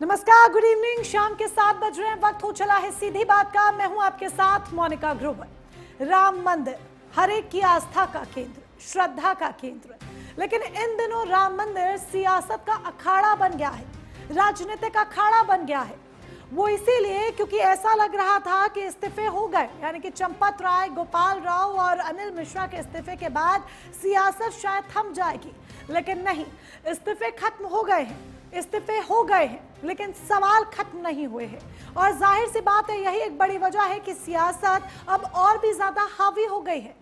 नमस्कार, good evening. शाम के 7 बज रहे हैं, वक्त हो चला है सीधी बात का। मैं हूं आपके साथ मोनिका ग्रोवर। राम मंदिर हर एक की आस्था का केंद्र, श्रद्धा का केंद्र, लेकिन इन दिनों राम मंदिर सियासत का अखाड़ा बन गया है, राजनीतिक अखाड़ा बन गया है। वो इसीलिए क्योंकि ऐसा लग रहा था कि इस्तीफे हो गए, यानी कि चंपत राय, गोपाल राव और अनिल मिश्रा के इस्तीफे के बाद सियासत शायद थम जाएगी, लेकिन नहीं, इस्तीफे खत्म हो गए हैं, इस्तीफे हो गए हैं, लेकिन सवाल खत्म नहीं हुए हैं। और जाहिर सी बात है, यही एक बड़ी वजह है कि सियासत अब और भी ज्यादा हावी हो गई है।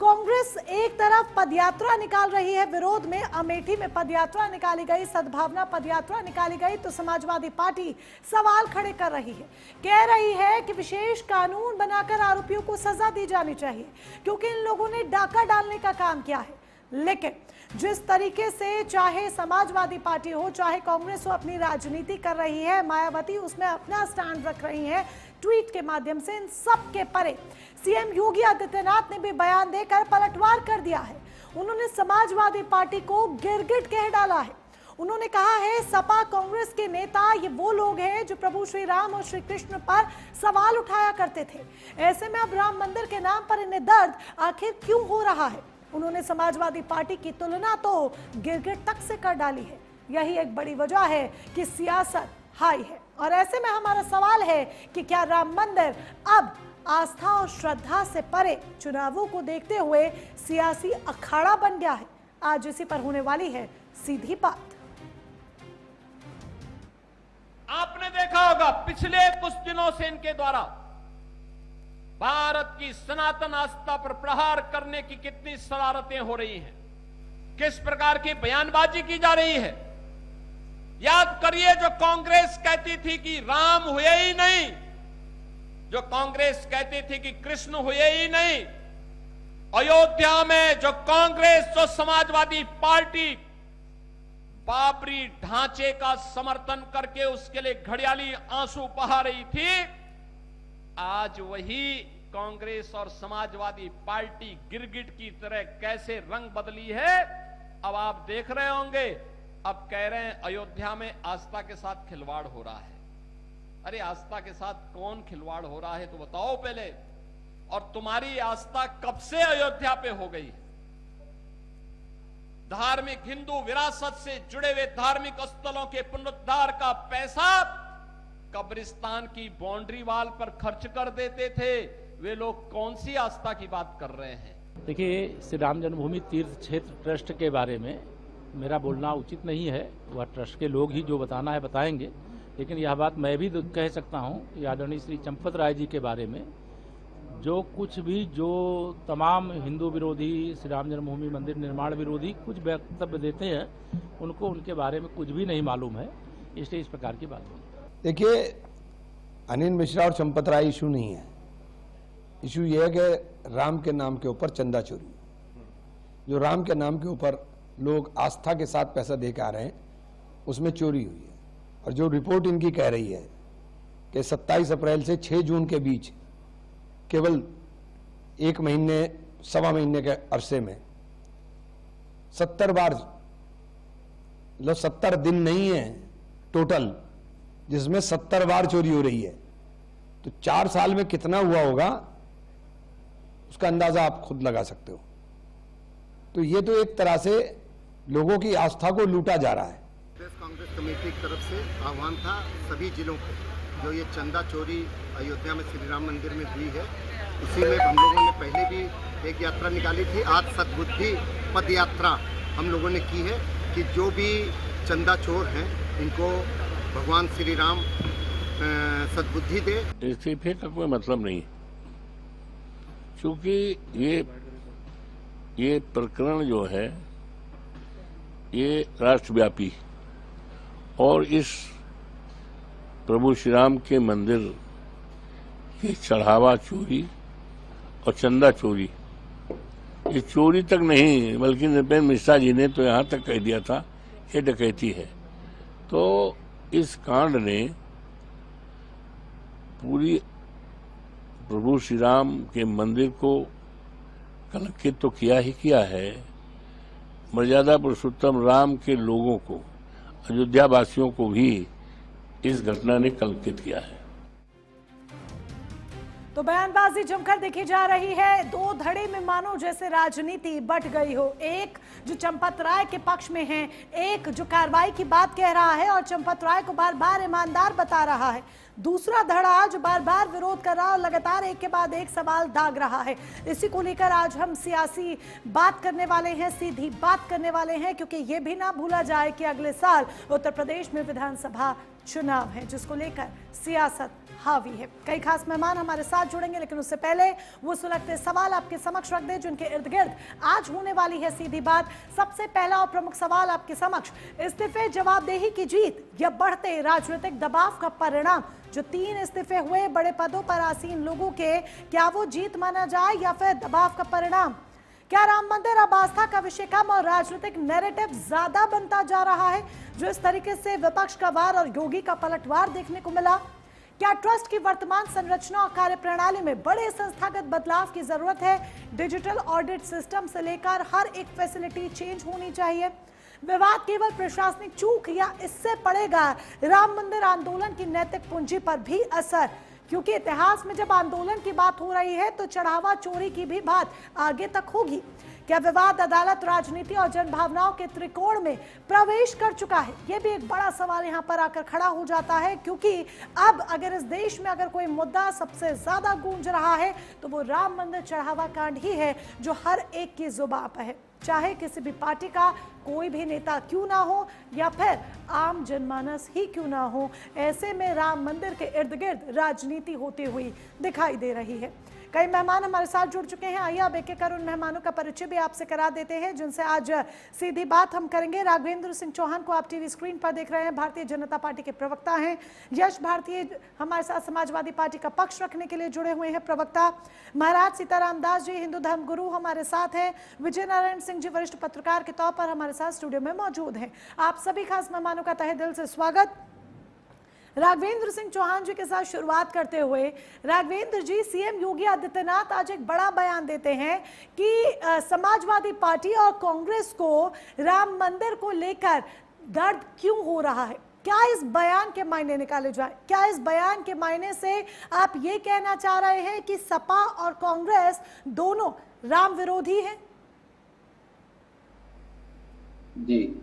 कांग्रेस एक तरफ पदयात्रा निकाल रही है विरोध में, अमेठी में पदयात्रा निकाली गई, सद्भावना पदयात्रा निकाली गई, तो समाजवादी पार्टी सवाल खड़े कर रही है, कह रही है कि विशेष कानून बनाकर आरोपियों को सजा दी जानी चाहिए, क्योंकि इन लोगों ने डाका डालने का काम किया है। लेकिन जिस तरीके से चाहे समाजवादी पार्टी हो, चाहे कांग्रेस हो, अपनी राजनीति कर रही है, मायावती उसमें अपना स्टैंड रख रही है ट्वीट के माध्यम से, इन सब के परे सीएम योगी आदित्यनाथ ने भी बयान देकर पलटवार कर दिया है। उन्होंने समाजवादी पार्टी को गिरगिट कह डाला है। उन्होंने कहा है, सपा कांग्रेस के नेता ये वो लोग हैं जो प्रभु श्री राम और श्री कृष्ण पर सवाल उठाया करते थे। ऐसे में अब राम मंदिर के नाम पर इन्हें दर्द आखिर क्यों हो रहा है? उन्होंने समाजवादी पार्टी की तुलना तो गिरगिट तक से कर डाली है। यही एक बड़ी वजह है कि सियासत हाई है। और ऐसे में हमारा सवाल है कि क्या राम मंदिर अब आस्था और श्रद्धा से परे चुनावों को देखते हुए सियासी अखाड़ा बन गया है? आज इसी पर होने वाली है सीधी बात। आपने देखा होगा पिछले कुछ दिनों से इनके द्वारा भारत की सनातन आस्था पर प्रहार करने की कितनी शरारतें हो रही हैं, किस प्रकार की बयानबाजी की जा रही है। याद करिए, जो कांग्रेस कहती थी कि राम हुए ही नहीं, जो कांग्रेस कहती थी कि कृष्ण हुए ही नहीं, अयोध्या में जो कांग्रेस, जो समाजवादी पार्टी बाबरी ढांचे का समर्थन करके उसके लिए घड़ियाली आंसू बहा रही थी, आज वही कांग्रेस और समाजवादी पार्टी गिरगिट की तरह कैसे रंग बदली है, अब आप देख रहे होंगे। अब कह रहे हैं अयोध्या में आस्था के साथ खिलवाड़ हो रहा है। अरे आस्था के साथ कौन खिलवाड़ हो रहा है तो बताओ पहले। और तुम्हारी आस्था कब से अयोध्या पे हो गई? धार्मिक हिंदू विरासत से जुड़े हुए धार्मिक स्थलों के पुनरुद्धार का पैसा कब्रिस्तान की बाउंड्री वाल पर खर्च कर देते थे। वे लोग कौन सी आस्था की बात कर रहे हैं? देखिए, श्री राम जन्मभूमि तीर्थ क्षेत्र ट्रस्ट के बारे में मेरा बोलना उचित नहीं है। वह ट्रस्ट के लोग ही जो बताना है बताएंगे, लेकिन यह बात मैं भी कह सकता हूँ। आदरणीय श्री चंपत राय जी के बारे में जो कुछ भी, जो तमाम हिंदू विरोधी, श्री राम जन्मभूमि मंदिर निर्माण विरोधी कुछ वक्तव्य देते हैं, उनको उनके बारे में कुछ भी नहीं मालूम है, इसलिए इस प्रकार की बात है। देखिए, अनिल मिश्रा और चंपत राय इशू नहीं है। इशू ये है कि राम के नाम के ऊपर चंदा चोरी, जो राम के नाम के ऊपर लोग आस्था के साथ पैसा दे के आ रहे हैं, उसमें चोरी हुई है। और जो रिपोर्ट इनकी कह रही है कि 27 अप्रैल से 6 जून के बीच केवल 1 महीने, सवा महीने के अरसे में 70 बार, मतलब 70 दिन नहीं है टोटल, जिसमें 70 बार चोरी हो रही है, तो 4 साल में कितना हुआ होगा उसका अंदाजा आप खुद लगा सकते हो। तो ये तो एक तरह से लोगों की आस्था को लूटा जा रहा है। कांग्रेस कमेटी की तरफ से आह्वान था सभी जिलों को, जो ये चंदा चोरी अयोध्या में श्री राम मंदिर में हुई है, उसी में हम लोगों ने पहले भी एक यात्रा निकाली थी। आज सद्बुद्धि पद यात्रा हम लोगों ने की है कि जो भी चंदा चोर हैं इनको भगवान श्री राम सद्बुद्धि दे। इस्तीफे का कोई मतलब नहीं, क्योंकि ये प्रकरण जो है ये राष्ट्रव्यापी, और इस प्रभु श्री राम के मंदिर की चढ़ावा चोरी और चंदा चोरी, ये चोरी तक नहीं बल्कि नृपेंद्र मिश्रा जी ने तो यहाँ तक कह दिया था ये डकैती है। तो इस कांड ने पूरी प्रभु श्री राम के मंदिर को कलंकित तो किया ही किया है। मर्यादा पुरुषोत्तम राम के लोगों को, अयोध्या वासियों को भी इस घटना ने कलंकित किया है। तो बयानबाजी जमकर देखी जा रही है। दो धड़े में मानो जैसे राजनीति बट गई हो। एक जो चंपत राय के पक्ष में है, एक जो कार्रवाई की बात कह रहा है और चंपत राय को बार बार ईमानदार बता रहा है। दूसरा धड़ा जो बार बार विरोध कर रहा है और लगातार एक के बाद एक सवाल दाग रहा है। इसी को लेकर आज हम सियासी बात करने वाले हैं, सीधी बात करने वाले हैं, क्योंकि ये भी ना भूला जाए कि अगले साल उत्तर प्रदेश में विधानसभा चुनाव है, जिसको लेकर सियासत हावी है। कई खास मेहमान हमारे साथ जुड़ेंगे, लेकिन उससे पहले वो सुलगते सवाल आपके समक्ष रख दे, जिनके इर्द गिर्द आज होने वाली है सीधी बात। सबसे पहला और प्रमुख सवाल आपके समक्ष, इस्तीफे जवाबदेही की जीत या बढ़ते राजनीतिक दबाव का परिणाम? जो 3 इस्तीफे हुए बड़े पदों पर आसीन लोगों के, क्या वो जीत माना जाए या फिर दबाव का परिणाम? क्या राम मंदिर अब आस्था का विषय कम और राजनीतिक नैरेटिव ज्यादा बनता जा रहा है, जो इस तरीके से विपक्ष का वार और योगी का पलटवार देखने को मिला? क्या ट्रस्ट की वर्तमान संरचना और कार्य प्रणाली में बड़े संस्थागत बदलाव की जरूरत है? डिजिटल ऑडिट सिस्टम से लेकर हर एक फैसिलिटी चेंज होनी चाहिए। विवाद केवल प्रशासनिक चूक या इससे पड़ेगा राम मंदिर आंदोलन की नैतिक पूंजी पर भी असर? क्योंकि इतिहास में जब आंदोलन की बात हो रही है तो चढ़ावा चोरी की भी बात आगे तक होगी। क्या विवाद अदालत, राजनीति और जनभावनाओं के त्रिकोण में प्रवेश कर चुका है? यह भी एक बड़ा सवाल यहां पर आकर खड़ा हो जाता है, क्योंकि अब अगर इस देश में अगर कोई मुद्दा सबसे ज्यादा गूंज रहा है तो वो राम मंदिर चढ़ावा कांड ही है, जो हर एक की जुबान पर है, चाहे किसी भी पार्टी का कोई भी नेता क्यों ना हो या फिर आम जनमानस ही क्यों ना हो। ऐसे में राम मंदिर के इर्द गिर्द राजनीति होती हुई दिखाई दे रही है। कई मेहमान हमारे साथ जुड़ चुके हैं। आइए अब एक एक कर उन मेहमानों का परिचय भी आपसे करा देते हैं, जिनसे आज सीधी बात हम करेंगे। राघवेंद्र सिंह चौहान को आप टीवी स्क्रीन पर देख रहे हैं, भारतीय जनता पार्टी के प्रवक्ता हैं। यश भारतीय हमारे साथ समाजवादी पार्टी का पक्ष रखने के लिए जुड़े हुए हैं, प्रवक्ता। महाराज सीताराम दास जी हिंदू धर्म गुरु हमारे साथ हैं। विजय नारायण सिंह जी वरिष्ठ पत्रकार के तौर पर हमारे साथ स्टूडियो में मौजूद हैं। आप सभी खास मेहमानों का तहे दिल से स्वागत। राघवेंद्र सिंह चौहान जी के साथ शुरुआत करते हुए, राघवेंद्र जी, सीएम योगी आदित्यनाथ आज एक बड़ा बयान देते हैं कि समाजवादी पार्टी और कांग्रेस को राम मंदिर को लेकर दर्द क्यों हो रहा है? क्या इस बयान के मायने निकाले जाए? क्या इस बयान के मायने से आप ये कहना चाह रहे हैं कि सपा और कांग्रेस दोनों राम विरोधी हैं? जी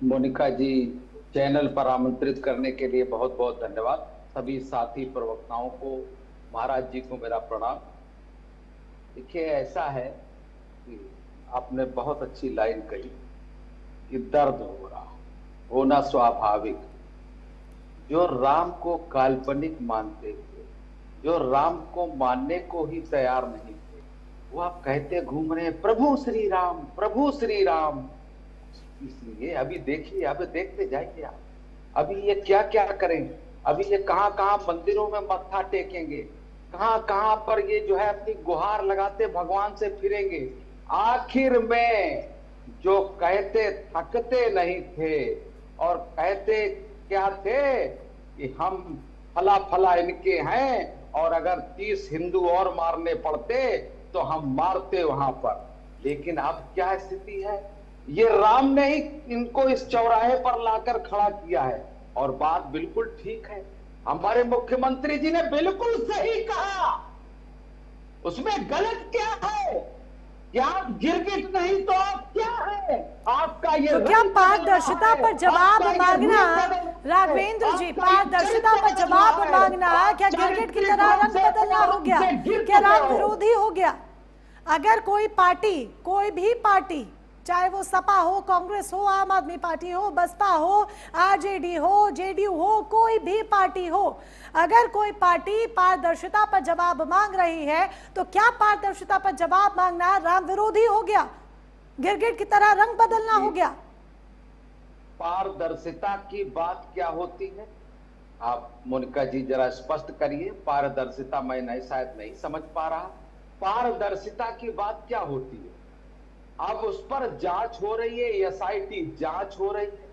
मोनिका जी, चैनल पर आमंत्रित करने के लिए बहुत बहुत धन्यवाद। सभी साथी प्रवक्ताओं को, महाराज जी को मेरा प्रणाम। देखिए, ऐसा है कि आपने बहुत अच्छी लाइन कही कि दर्द हो रहा, होना स्वाभाविक। जो राम को काल्पनिक मानते थे, जो राम को मानने को ही तैयार नहीं थे, वो आप कहते घूम रहे हैं प्रभु श्री राम, प्रभु श्री राम। इसलिए अभी देखिए, अभी देखते जाइए आप, अभी ये क्या क्या करेंगे, अभी ये कहाँ कहाँ मंदिरों में मत्था टेकेंगे, कहाँ कहाँ पर ये जो है अपनी गुहार लगाते भगवान से फिरेंगे। आखिर में जो कहते थकते नहीं थे और कहते क्या थे कि हम फला फला इनके हैं, और अगर 30 हिंदू और मारने पड़ते तो हम मारते वहां पर। लेकिन अब क्या स्थिति है? ये राम ने ही इनको इस चौराहे पर लाकर खड़ा किया है। और बात बिल्कुल ठीक है, हमारे मुख्यमंत्री जी ने बिल्कुल सही कहा। उसमें गलत क्या है? क्या गिरगिट नहीं तो आप क्या है? आपका ये तो क्या पारदर्शिता पर जवाब मांगना, राघवेंद्र जी, पारदर्शिता पर जवाब मांगना क्या गिरगिट की तरह रंग बदलना हो गया? क्या राम विरोधी हो गया? अगर कोई पार्टी, कोई भी पार्टी, चाहे वो सपा हो, कांग्रेस हो, आम आदमी पार्टी हो, बसपा हो, आरजेडी हो, जेडीयू हो, कोई भी पार्टी हो, अगर कोई पार्टी पारदर्शिता पर जवाब मांग रही है तो क्या पारदर्शिता पर जवाब मांगना राम विरोधी हो गया? गिरगिट की तरह रंग बदलना हो गया? पारदर्शिता की बात क्या होती है? आप मोनिका जी जरा स्पष्ट करिए। पारदर्शिता मैं शायद नहीं समझ पा रहा। पारदर्शिता की बात क्या होती है? अब उस पर जांच हो रही है, एसआईटी जांच हो रही है।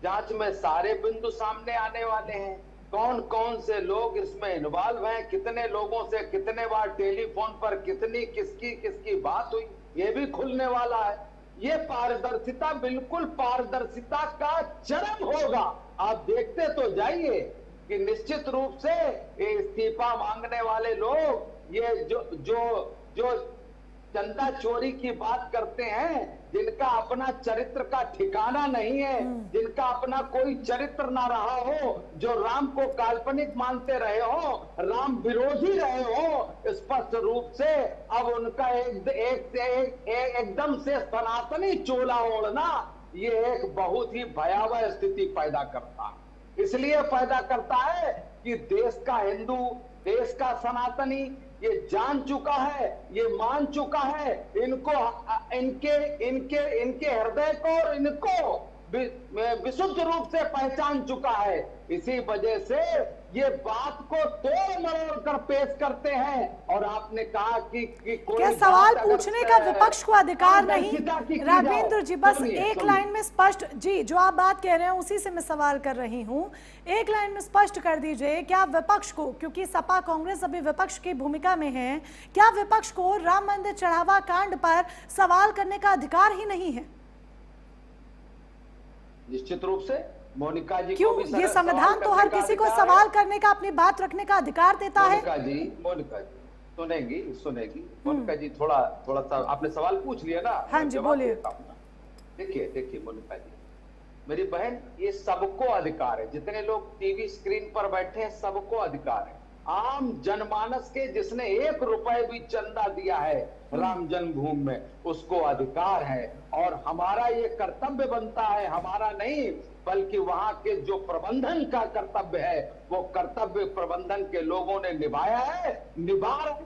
जांच में सारे बिंदु सामने आने वाले हैं। कौन कौन से लोग इसमें इन्वॉल्व हैं, कितने लोगों से कितने बार टेलीफोन पर कितनी किसकी किसकी बात हुई, ये भी खुलने वाला है। ये पारदर्शिता बिल्कुल पारदर्शिता का चरम होगा। आप देखते तो जाइए कि निश्चित रूप से ये इस्तीफा मांगने वाले लोग, ये जो चंदा चोरी की बात करते हैं, जिनका अपना चरित्र का ठिकाना नहीं है, जिनका अपना कोई चरित्र ना रहा हो, जो राम को काल्पनिक मानते रहे हो, राम विरोधी रहे हो, स्पष्ट रूप से अब उनका एकदम से सनातनी चोला ओढ़ना ये एक बहुत ही भयावह स्थिति पैदा करता है। इसलिए पैदा करता है कि देश का हिंदू, देश का सनातनी ये जान चुका है, ये मान चुका है, इनको इनके हृदय को और इनको विशुद्ध रूप से पहचान चुका है। इसी वजह से ये बात को तोड़ मरोड़ कर पेश करते हैं। और आपने कहा कि कोई क्या सवाल पूछने का विपक्ष को अधिकार नहीं? राघवेंद्र जी बस एक लाइन में स्पष्ट, जी जो आप बात कह रहे हैं उसी से मैं सवाल कर रही हूँ, एक लाइन में स्पष्ट कर दीजिए क्या विपक्ष को, क्योंकि सपा कांग्रेस अभी विपक्ष की भूमिका में है, क्या विपक्ष को राम मंदिर चढ़ावा कांड पर सवाल करने का अधिकार ही नहीं है? निश्चित रूप से मोनिका जी क्यों? को भी ये संविधान तो हर किसी को सवाल करने का, अपनी बात रखने का अधिकार देता है। मोनिका जी सुनेगी। मोनिका जी थोड़ा सा आपने सवाल पूछ लिया ना। हाँ जी बोलिए। देखिए मोनिका जी, मेरी बहन, ये सबको अधिकार है, जितने लोग टीवी स्क्रीन पर बैठे हैं सबको अधिकार है। आम जनमानस के जिसने 1 रुपए भी चंदा दिया है राम जन्मभूमि में, उसको अधिकार है। और हमारा ये कर्तव्य बनता है, हमारा नहीं बल्कि वहां के जो प्रबंधन का कर्तव्य है, वो कर्तव्य प्रबंधन के लोगों ने निभाया है, निभा रहे हैं।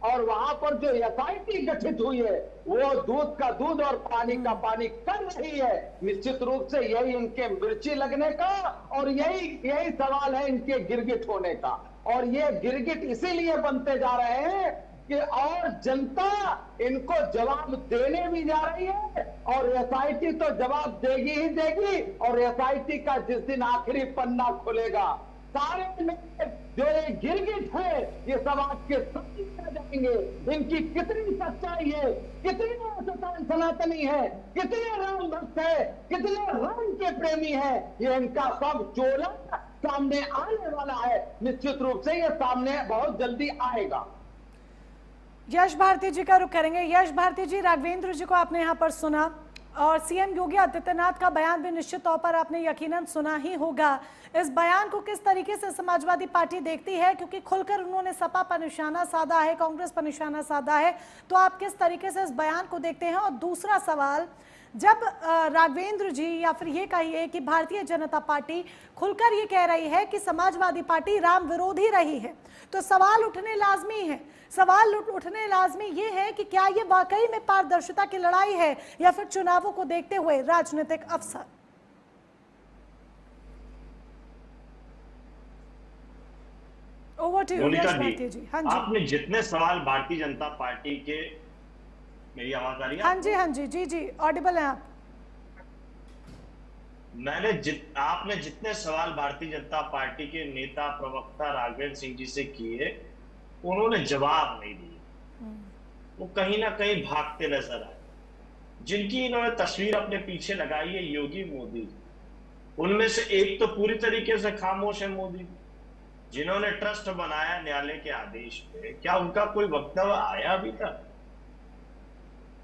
और वहां पर जो एसआईटी गठित हुई है वो दूध का दूध और पानी का पानी कर रही है। निश्चित रूप से यही इनके मिर्ची लगने का और यही सवाल है इनके गिरगिट होने का। और ये गिरगिट इसीलिए बनते जा रहे हैं कि और जनता इनको जवाब देने भी जा रही है, और एसआईटी तो जवाब देगी ही देगी। और एसआईटी का जिस दिन आखिरी पन्ना खुलेगा, सारे जो ये गिरगिट है ये सब आपके सामने आ जाएंगे। इनकी कितनी सच्चाई है, कितनी सनातनी है, कितने राम भक्त है, कितने राम के प्रेमी है, ये इनका सब चोला सामने आने वाला है। निश्चित रूप से ये सामने बहुत जल्दी आएगा। यश भारती जी का रुख करेंगे। यश भारती जी, राघवेंद्र जी को आपने यहाँ पर सुना और सीएम योगी आदित्यनाथ का बयान भी निश्चित तौर पर आपने यकीनन सुना ही होगा। इस बयान को किस तरीके से समाजवादी पार्टी देखती है, क्योंकि खुलकर उन्होंने सपा पर निशाना साधा है, कांग्रेस पर निशाना साधा है, तो आप किस तरीके से इस बयान को देखते हैं? और दूसरा सवाल, जब राघवेंद्र जी या फिर ये कहिए कि भारतीय जनता पार्टी खुलकर ये कह रही है कि समाजवादी पार्टी राम विरोधी रही है, तो सवाल उठने लाजमी है। सवाल उठने लाजमी ये है कि क्या ये वाकई में पारदर्शिता की लड़ाई है या फिर चुनावों को देखते हुए राजनीतिक अवसर? ओवर टू यू यश भारती जी। हाँ जी, आपने जितने सवाल भारतीय जनता पार्टी के, मेरी आवाज आ रही है? हाँ जी जी ऑडिबल है आप। आपने जितने सवाल भारतीय जनता पार्टी के नेता प्रवक्ता राघवेंद्र सिंह जी से किए, उन्होंने जवाब नहीं दिए। वो कहीं ना कहीं भागते नजर आए। जिनकी इन्होंने तस्वीर अपने पीछे लगाई है योगी मोदी, उनमें से एक तो पूरी तरीके से खामोश है मोदी। जिन्होंने ट्रस्ट बनाया न्यायालय के आदेश पे, क्या उनका कोई वक्तव्य आया अभी तक?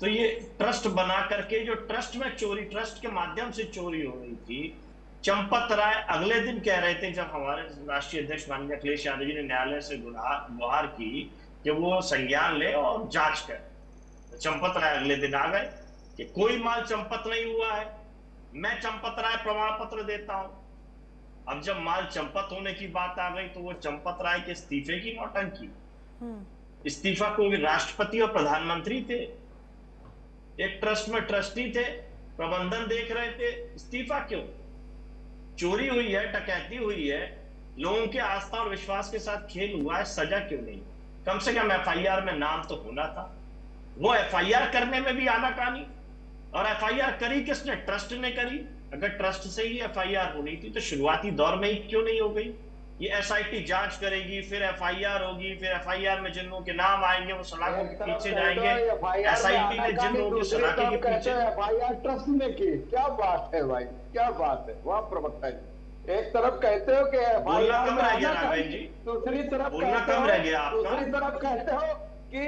तो ये ट्रस्ट बना करके जो ट्रस्ट में चोरी, ट्रस्ट के माध्यम से चोरी हो रही थी, चंपत राय अगले दिन कह रहे थे, जब हमारे राष्ट्रीय अध्यक्ष माननीय अखिलेश यादव जी ने न्यायालय से गुहार की कि वो संज्ञान ले और जांच करे, तो चंपत राय अगले दिन आ गए कि कोई माल चंपत नहीं हुआ है, मैं चंपत राय प्रमाण पत्र देता हूं। अब जब माल चंपत होने की बात आ गई तो वो चंपत राय के इस्तीफे की नौटंकी, इस्तीफा को राष्ट्रपति और प्रधानमंत्री थे, एक ट्रस्ट में ट्रस्टी थे, प्रबंधन देख रहे थे, इस्तीफा क्यों? चोरी हुई है, डकैती हुई है, लोगों के आस्था और विश्वास के साथ खेल हुआ है, सजा क्यों नहीं? कम से कम एफआईआर में नाम तो होना था। वो एफआईआर करने में भी आनाकानी, और एफआईआर करी किसने? ट्रस्ट ने करी। अगर ट्रस्ट से ही एफआईआर होनी थी तो शुरुआती दौर में ही क्यों नहीं हो गई? ये एसआईटी जांच करेगी, फिर एफआईआर होगी, फिर एफआईआर में जिन लोगों के नाम आएंगे वो सलाखों के पीछे जाएंगे। एसआईटी ने जिन लोगों के सलाखों के पीछे एफआईआर ट्रस्ट में की, क्या बात है भाई, क्या बात है। वाह प्रवक्ता जी, एक तरफ कहते हो कि बोलना कम रह गया राघवेंद्र जी, दूसरी तरफ बोलना कम रह गया आपका। दूसरी तरफ कहते हो कि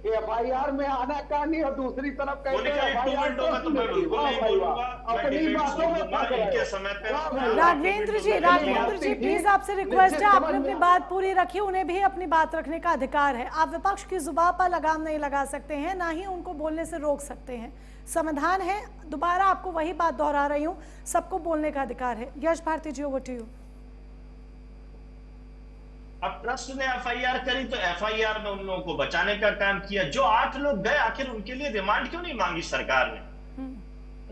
एफआईआर में आना का नहीं, और दूसरी तरफ कहते हो एफआईआर ट्रस्ट में की। वाह भाई वाह, अपनी बातों में पक रहे हो। राघवेंद्र जी प्लीज आपसे रिक्वेस्ट है, आपने अपनी बात पूरी रखी, उन्हें भी अपनी बात रखने का अधिकार है। आप विपक्ष की जुबान पर लगाम नहीं लगा सकते हैं, ना ही उनको बोलने से रोक सकते हैं। समाधान है, दोबारा आपको वही बात दोहरा रही हूँ, सबको बोलने का अधिकार है। यश भारती जी, ओवर टू यू। अब ट्रस्ट ने एफआईआर करी तो एफआईआर में उन लोगों को बचाने का काम किया। जो 8 लोग गए, आखिर उनके लिए रिमांड क्यों नहीं मांगी सरकार ने?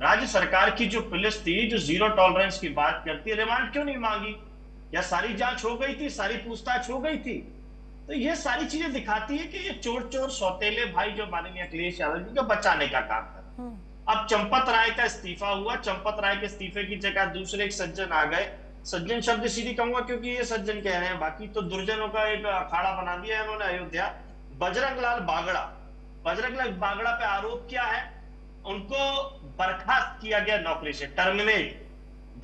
राज्य सरकार की जो पुलिस थी, जो जीरो टॉलरेंस की बात करती है, रिमांड क्यों नहीं मांगी? या सारी जांच हो गई थी, सारी पूछताछ हो गई थी? तो ये सारी चीजें दिखाती है कि ये चोर सौतेले भाई जो माननीय अखिलेश यादव जी को बचाने का काम कर। अब चंपत राय का इस्तीफा हुआ, चंपत राय के इस्तीफे की जगह दूसरे एक सज्जन आ गए। सज्जन शब्द इसीलिए कहूंगा क्योंकि ये सज्जन कह रहे हैं, बाकी तो दुर्जनों का एक अखाड़ा बना दिया है इन्होंने अयोध्या। बजरंग लाल बागड़ा पे आरोप क्या है? उनको बर्खास्त किया गया नौकरी से, टर्मिनेट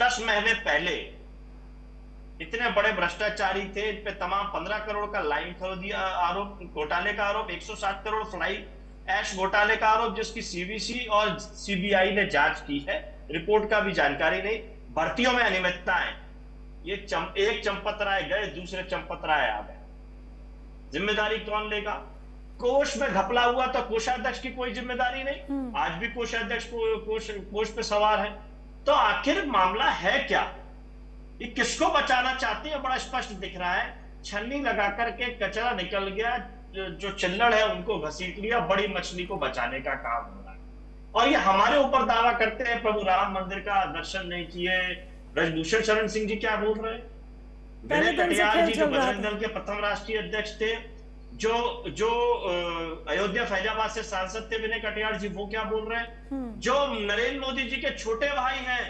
10 महीने पहले। इतने बड़े भ्रष्टाचारी थे, इन पे तमाम 15 करोड़ का लाइन खरीदिया आरोप, घोटाले का आरोप, 160 करोड़ फ्लाई ऐश घोटाले का आरोप, जिसकी सीवीसी और सीबीआई ने जांच की है, रिपोर्ट का भी जानकारी नहीं। भर्तियों में अनियमितताएं, ये एक चंपत राय गए, दूसरे चंपत राय आ गए, जिम्मेदारी कौन लेगा? कोष में घपला हुआ तो कोषाध्यक्ष की कोई जिम्मेदारी नहीं, आज भी कोषाध्यक्ष कोष पे सवार है। तो आखिर मामला है क्या? ये किसको बचाना चाहते हैं? बड़ा स्पष्ट दिख रहा है, छन्नी लगा करके कचरा निकल गया, जो चिल्लड़ है उनको घसीट लिया, बड़ी मछली को बचाने का काम हो रहा है। और ये हमारे ऊपर दावा करते हैं प्रभु राम मंदिर का दर्शन नहीं किए। ब्रजभूषण शरण सिंह जी क्या बोल रहे हैं? विनय कटियार जी जो बजरंग दल के प्रथम राष्ट्रीय अध्यक्ष थे, जो अयोध्या फैजाबाद से सांसद थे विनय कटियार जी, वो क्या बोल रहे हैं? जो नरेंद्र मोदी जी के छोटे भाई हैं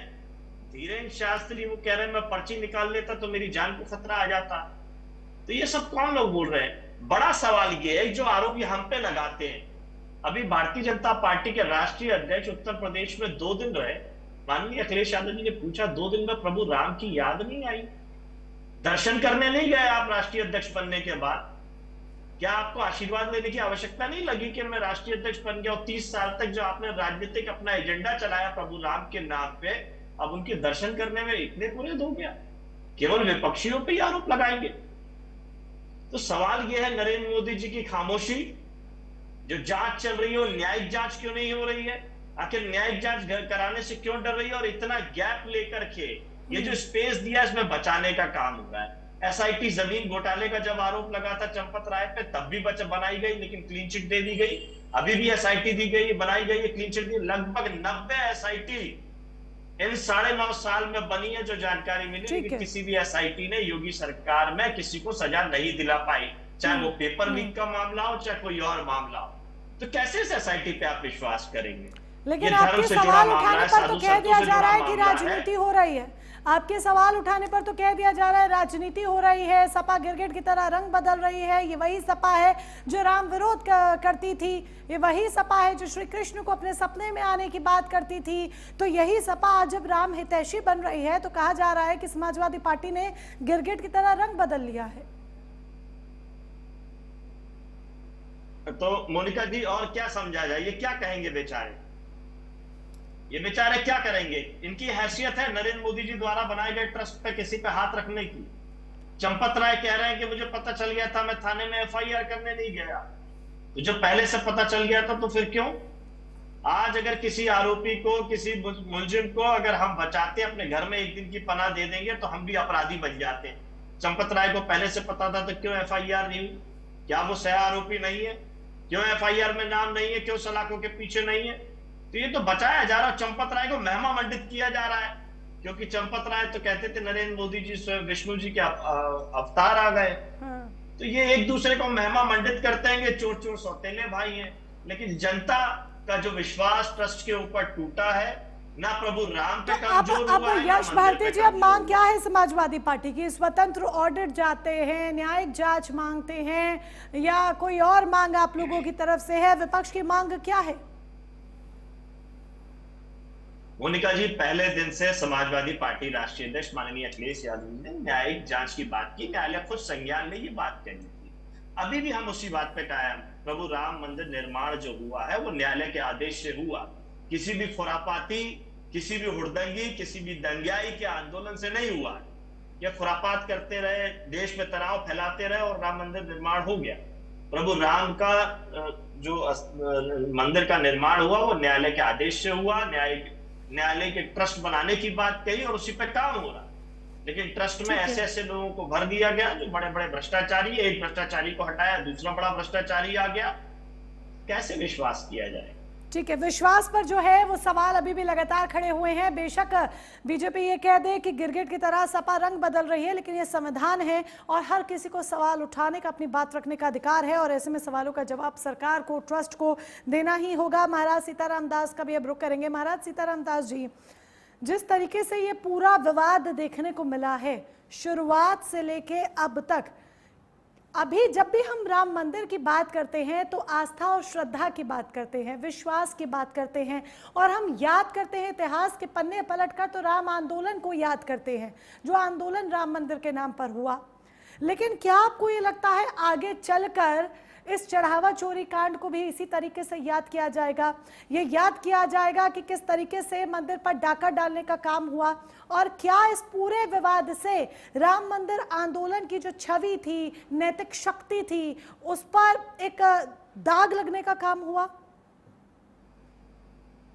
धीरेन्द्र शास्त्री, वो कह रहे हैं मैं पर्ची निकाल लेता तो मेरी जान को खतरा आ जाता। तो ये सब कौन लोग बोल रहे हैं? बड़ा सवाल ये है, जो आरोप ये हम पे लगाते हैं। अभी भारतीय जनता पार्टी के राष्ट्रीय अध्यक्ष उत्तर प्रदेश में 2 दिन रहे, माननीय अखिलेश यादव जी ने पूछा 2 दिन में प्रभु राम की याद नहीं आई? दर्शन करने नहीं गए आप राष्ट्रीय अध्यक्ष बनने के बाद? क्या आपको आशीर्वाद लेने की आवश्यकता नहीं लगी कि मैं राष्ट्रीय अध्यक्ष बन गया? और 30 साल तक जो आपने राजनीतिक अपना एजेंडा चलाया प्रभु राम के नाम पे, अब उनके दर्शन करने में इतने पूरे हो गया? केवल विपक्षियों पे ही आरोप लगाएंगे? तो सवाल यह है, नरेंद्र मोदी जी की खामोशी, जो जांच चल रही हो, न्यायिक जांच क्यों नहीं हो रही है? आखिर न्यायिक जांच कराने से क्यों डर रही है? और इतना गैप लेकर के ये जो स्पेस दिया, इसमें बचाने का काम हो रहा है। एसआईटी जमीन घोटाले का जब आरोप लगा था चंपत राय पे, तब भी बनाई गई, लेकिन क्लीन चिट दे दी गई। अभी भी एसआईटी दी गई, बनाई गई है, क्लीन चिट दी। लगभग 90 एसआईटी इन 9.5 साल में बनी है, जो जानकारी मिली, लेकिन किसी भी एसआईटी ने योगी सरकार में किसी को सजा नहीं दिला पाई, चाहे वो पेपर लीक का मामला हो, चाहे कोई और मामला हो। तो कैसे इस एसआईटी पे आप विश्वास करेंगे? लेकिन आपके सवाल उठाने पर तो कह दिया जा रहा है कि राजनीति हो रही है। आपके सवाल उठाने पर तो कह दिया जा रहा है राजनीति हो रही है, सपा गिरगिट की तरह रंग बदल रही है। ये वही सपा है जो राम विरोध करती थी, ये वही सपा है जो श्री कृष्ण को अपने सपने में आने की बात करती थी। तो यही सपा आज जब राम हितैषी बन रही है तो कहा जा रहा है कि समाजवादी पार्टी ने गिरगिट की तरह रंग बदल लिया है। तो मोनिका जी, और क्या समझा जाए? ये क्या कहेंगे बेचारे? ये बेचारे क्या करेंगे? इनकी हैसियत है नरेंद्र मोदी जी द्वारा बनाए गए ट्रस्ट पे किसी पे हाथ रखने की। चंपत राय कह रहे हैं कि मुझे पता चल गया था, मैं थाने में एफआईआर करने नहीं गया। तो जब पहले से पता चल गया था तो फिर क्यों? आज अगर किसी आरोपी को, किसी मुलजिम को अगर हम बचाते, अपने घर में एक दिन की पनाह दे देंगे, तो हम भी अपराधी बन जाते हैं। चंपत राय को पहले से पता था तो क्यों एफआईआर नहीं हुई? क्या वो सह आरोपी नहीं है? क्यों एफआईआर में नाम नहीं है? क्यों सलाखों के पीछे नहीं है? तो ये तो बचाया जा रहा है। चंपत राय को महिमा मंडित किया जा रहा है, क्योंकि चंपत राय तो कहते थे नरेंद्र मोदी जी स्वयं विष्णु जी के अवतार आ गए। तो ये एक दूसरे को महिमा मंडित करते हैं, चोर सौतेले भाई हैं। लेकिन जनता का जो विश्वास ट्रस्ट के ऊपर टूटा है, ना प्रभु राम पे तो कमजोर हुआ अब है, ना यश मंदिर भारती पे जी, अब कमजोर मांग हुआ क्या है समाजवादी पार्टी की? स्वतंत्र ऑडिट जाते हैं, न्यायिक जांच मांगते हैं, या कोई और मांग आप लोगों की तरफ से है? विपक्ष की मांग क्या है? मोनिका जी, पहले दिन से समाजवादी पार्टी राष्ट्रीय अध्यक्ष माननीय अखिलेश यादव ने न्यायिक जांच की बात की। न्यायालय खुद संज्ञान में ये बात कही थी। अभी भी हम उसी बात पे कायम। प्रभु राम मंदिर निर्माण जो हुआ है वो न्यायालय के आदेश से हुआ, किसी भी खुरापाती, किसी भी हुड़दंगी, किसी भी दंगाई के आंदोलन से नहीं हुआ। ये खुरापात करते रहे, देश में तनाव फैलाते रहे और राम मंदिर निर्माण हो गया। प्रभु राम का जो मंदिर का निर्माण हुआ वो न्यायालय के आदेश से हुआ। न्यायालय के ट्रस्ट बनाने की बात कही और उसी पे काम हो रहा। लेकिन ट्रस्ट में ऐसे ऐसे लोगों को भर दिया गया जो बड़े बड़े भ्रष्टाचारी, एक भ्रष्टाचारी को हटाया, दूसरा बड़ा भ्रष्टाचारी आ गया। कैसे विश्वास किया जाए? ठीक है, विश्वास पर जो है वो सवाल अभी भी लगातार खड़े हुए हैं। बेशक बीजेपी ये कह दे कि गिरगिट की तरह सपा रंग बदल रही है, लेकिन ये संविधान है और हर किसी को सवाल उठाने का, अपनी बात रखने का अधिकार है, और ऐसे में सवालों का जवाब सरकार को, ट्रस्ट को देना ही होगा। महाराज सीताराम दास का भी अब रुख करेंगे। महाराज सीताराम दास जी, जिस तरीके से ये पूरा विवाद देखने को मिला है शुरुआत से लेके अब तक, अभी जब भी हम राम मंदिर की बात करते हैं तो आस्था और श्रद्धा की बात करते हैं, विश्वास की बात करते हैं, और हम याद करते हैं इतिहास के पन्ने पलटकर तो राम आंदोलन को याद करते हैं, जो आंदोलन राम मंदिर के नाम पर हुआ। लेकिन क्या आपको ये लगता है आगे चलकर इस चढ़ावा चोरी कांड को भी इसी तरीके से याद किया जाएगा? ये याद किया जाएगा कि किस तरीके से मंदिर पर डाका डालने का काम हुआ, और क्या इस पूरे विवाद से राम मंदिर आंदोलन की जो छवि थी, नैतिक शक्ति थी, उस पर एक दाग लगने का काम हुआ?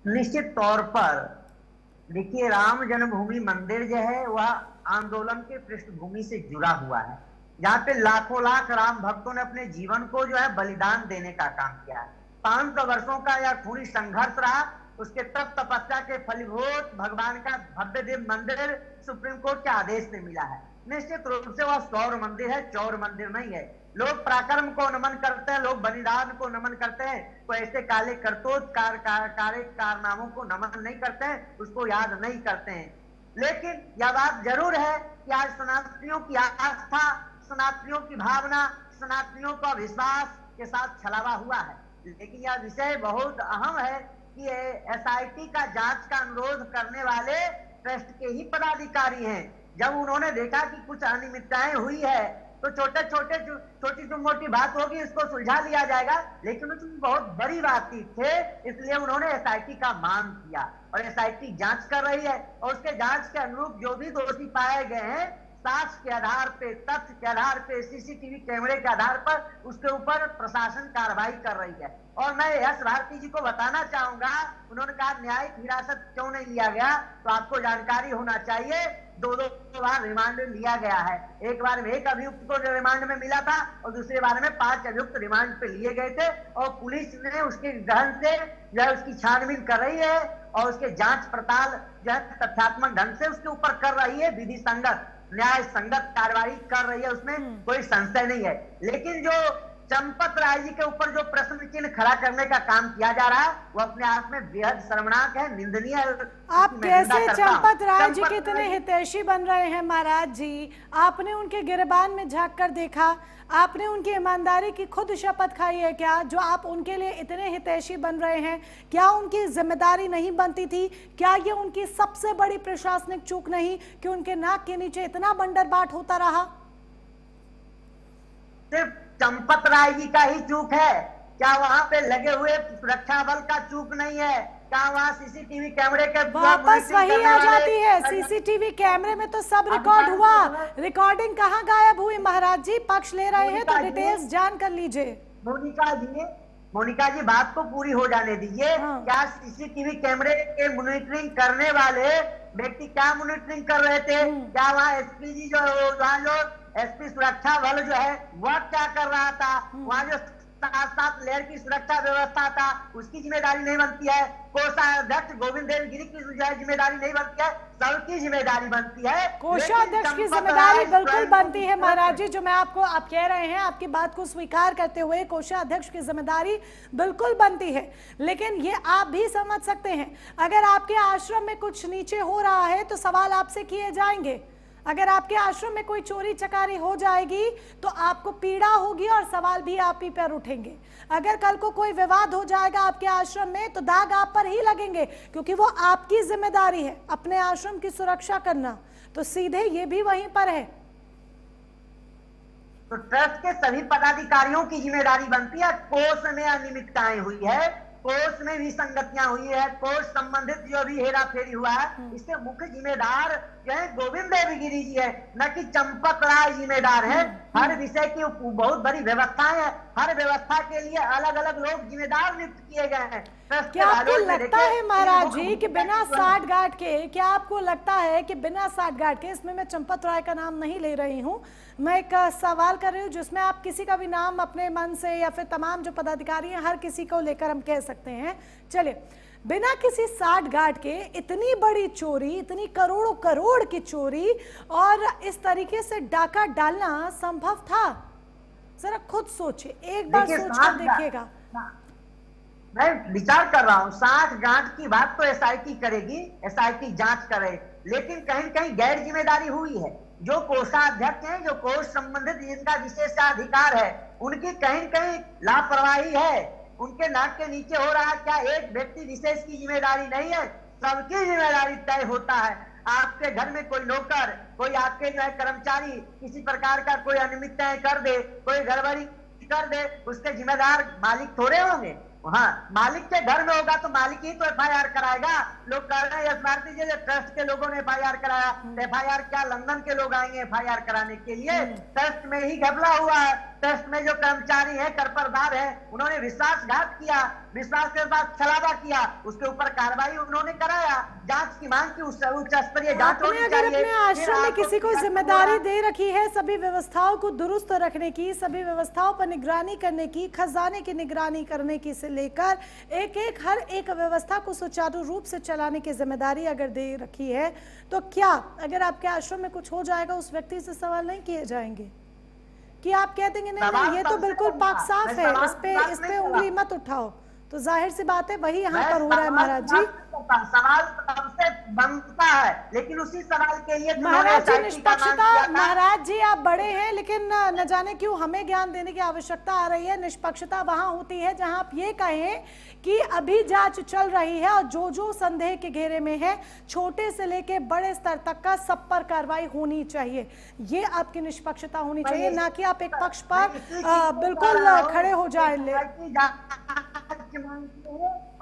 निश्चित तौर पर देखिए, राम जन्मभूमि मंदिर जो है वह आंदोलन के पृष्ठभूमि से जुड़ा हुआ है, जहाँ पे लाखों लाख राम भक्तों ने अपने जीवन को जो है बलिदान देने का काम किया है। 500 वर्षों का यह खूनी संघर्ष रहा, उसके तप तपस्या के फलीभूत भगवान का भव्य दिव्य मंदिर सुप्रीम कोर्ट के आदेश से मिला है। निश्चित रूप से वह सौर मंदिर है, चौर मंदिर नहीं है। लोग पराक्रम को नमन करते हैं, लोग बलिदान को नमन करते हैं, तो ऐसे काले करतूत कारनामों को नमन नहीं करते हैं, उसको याद नहीं करते हैं। लेकिन यह बात जरूर है कि आज सनातनियों की आस्था, सनातनियों की भावना, सनातनियों का विश्वास के साथ छलावा हुआ है। लेकिन यह विषय बहुत अहम है कि एसआईटी का जांच का अनुरोध करने वाले ट्रस्ट के ही पदाधिकारी हैं। जब उन्होंने देखा कि कुछ अनियमितताएं हुई है तो छोटी मोटी बात होगी, इसको सुलझा लिया जाएगा, लेकिन उसमें बहुत बड़ी बात थे, इसलिए उन्होंने एसआईटी का मांग किया और एसआईटी जांच कर रही है। और उसके जांच के अनुरूप जो भी दोषी पाए गए हैं, साक्ष्य के आधार पे, तथ्य के आधार पे, सीसीटीवी कैमरे के आधार पर उसके ऊपर प्रशासन कार्रवाई कर रही है। और मैं यश भारती जी को बताना चाहूंगा, उन्होंने कहा न्यायिक हिरासत क्यों नहीं लिया गया, तो आपको जानकारी होना चाहिए, दो बार रिमांड में लिया गया है। एक बार में एक अभियुक्त को रिमांड में मिला था और दूसरे बार में 5 अभियुक्त रिमांड पे लिए गए थे, और पुलिस ने उसके गहन से जो है उसकी छानबीन कर रही है और उसके जांच पड़ताल जो है तथ्यात्मक ढंग से उसके ऊपर कर रही है, विधि संगत, न्याय संगत कार्रवाई कर रही है, उसमें कोई संशय नहीं है। लेकिन जो चंपत राय जी के ऊपर जो प्रश्न चिन्ह खड़ा करने का काम किया जा रहा है, वो अपने आप में बेहद शर्मनाक है, निंदनीय है। आप कैसे चंपत राय जी के इतने हितैषी बन रहे हैं महाराज जी? आपने उनके गिरबान में झांक कर देखा, आपने उनकी ईमानदारी की खुद शपथ खाई है क्या, जो आप उनके लिए इतने हितैषी बन रहे हैं? क्या उनकी जिम्मेदारी नहीं बनती थी? क्या ये उनकी सबसे बड़ी प्रशासनिक चूक नहीं कि उनके नाक के नीचे इतना बंदरबाट होता रहा? सिर्फ चंपत राय जी का ही चूक है क्या? वहां पे लगे हुए सुरक्षा बल का चूक नहीं है क्या? वहां सीसीटीवी कैमरे के वापस वही आ जाती है, सीसीटीवी कैमरे में तो सब रिकॉर्ड हुआ, रिकॉर्डिंग कहाँ गायब हुई? महाराज जी पक्ष ले रहे हैं तो डिटेल्स जान कर लीजिए। मोनिका जी बात को पूरी हो जाने दीजिए। क्या सीसीटीवी कैमरे के मॉनिटरिंग करने वाले व्यक्ति क्या मॉनिटरिंग कर रहे थे? क्या वहाँ एसपी जी जो एसपी सुरक्षा बल जो है वह क्या कर रहा था? वहाँ जो 7 लेयर की सुरक्षा व्यवस्था था उसकी जिम्मेदारी नहीं बनती है? कोषाध्यक्ष गोविंद देव गिरी की जिम्मेदारी नहीं बनती है? सबकी जिम्मेदारी बनती है। कोषाध्यक्ष की जिम्मेदारी बिल्कुल बनती है महाराज जी, जो मैं आपको आप कह रहे हैं, आपकी बात को स्वीकार करते हुए कोषाध्यक्ष की जिम्मेदारी बिल्कुल बनती है। लेकिन ये आप भी समझ सकते हैं, अगर आपके आश्रम में कुछ नीचे हो रहा है तो सवाल आपसे किए जाएंगे। अगर आपके आश्रम में कोई चोरी चकारी हो जाएगी तो आपको पीड़ा होगी और सवाल भी आप ही पर उठेंगे। अगर कल को कोई विवाद हो जाएगा आपके आश्रम में तो दाग आप पर ही लगेंगे, क्योंकि वो आपकी जिम्मेदारी है अपने आश्रम की सुरक्षा करना, तो सीधे ये भी वहीं पर है। तो ट्रस्ट के सभी पदाधिकारियों की जिम्मेदारी बनती है। कोष में अनियमितताएं हुई है, कोष में विसंगतियां हुई है, कोष संबंधित जो भी हेरा फेरी हुआ है, इससे मुख्य जिम्मेदार जो है गोविंद देवगिरी जी है, न कि चंपत राय जिम्मेदार है। हर विषय की बहुत बड़ी व्यवस्थाएं है, हर व्यवस्था के लिए अलग अलग लोग जिम्मेदार नियुक्त किए गए हैं। क्या आपको लगता है महाराज जी कि बिना साठगांठ के, क्या आपको लगता है कि बिना साठगांठ के, इसमें मैं चंपत राय का नाम नहीं ले रही हूं, मैं एक सवाल कर रही हूं जिसमें आप किसी का भी नाम अपने मन से या फिर तमाम जो पदाधिकारी हैं हर किसी को लेकर हम कह सकते हैं, चलिए बिना किसी साठगांठ के इतनी बड़ी चोरी, इतनी करोड़ों करोड़ की चोरी और इस तरीके से डाका डालना संभव था? जरा खुद सोचिए, एक बार सोचकर देखिएगा। मैं विचार कर रहा हूँ, साठगांठ की बात तो एसआईटी करेगी, एसआईटी जांच करे, लेकिन कहीं न कहीं गैर जिम्मेदारी हुई है। जो कोषाध्यक्ष हैं, जो कोष संबंधित जिनका विशेषाधिकार है, उनकी कहीं न कहीं लापरवाही है, उनके नाक के नीचे हो रहा है। क्या एक व्यक्ति विशेष की जिम्मेदारी नहीं है, सबकी जिम्मेदारी तय होता है। आपके घर में कोई नौकर, कोई आपके जो है कर्मचारी किसी प्रकार का कोई अनियमितताएं कर दे, कोई गड़बड़ी कर दे, उसके जिम्मेदार मालिक थोड़े होंगे। हाँ, मालिक के घर में होगा तो मालिक ही तो एफआईआर कराएगा। लोग कह रहे हैं यश भारती जी, ट्रस्ट के लोगों ने एफआईआर कराया, तो एफआईआर क्या लंदन के लोग आएंगे एफआईआर कराने के लिए? ट्रस्ट में ही घपला हुआ है। ट्रस्ट में जो कर्मचारी है, करपरदार है, उन्होंने विश्वासघात किया, विश्वास के साथ छलावा किया, उसके ऊपर कार्रवाई उन्होंने कराया, जांच की मांग की, उच्च स्तरीय जांच होनी चाहिए। अगर अपने आश्रम में किसी को जिम्मेदारी दे रखी है सभी व्यवस्थाओं को दुरुस्त रखने की, सभी व्यवस्थाओं पर निगरानी करने की, खजाने की निगरानी करने की से लेकर एक एक हर एक व्यवस्था को सुचारू रूप से चलाने की जिम्मेदारी अगर दे रखी है, तो क्या अगर आपके आश्रम में कुछ हो जाएगा उस व्यक्ति से सवाल नहीं किए जाएंगे? कि आप कह देंगे नहीं ये तो बिल्कुल पाक साफ है, इस पे उंगली मत उठाओ? तो जाहिर सी बात है वही यहाँ पर हो रहा है महाराज जी। सवाल सबसे बनता है, लेकिन उसी सवाल के लिए महाराज जी निष्पक्षता, महाराज जी आप बड़े हैं, लेकिन न जाने क्यों हमें ज्ञान देने की आवश्यकता आ रही है। निष्पक्षता वहां होती है जहां आप ये कहें कि अभी जांच चल रही है और जो जो संदेह के घेरे में है, छोटे से लेके बड़े स्तर तक का सब पर कार्रवाई होनी चाहिए। ये आपकी निष्पक्षता होनी चाहिए, ना कि आप एक पक्ष पर बिल्कुल खड़े हो जाए।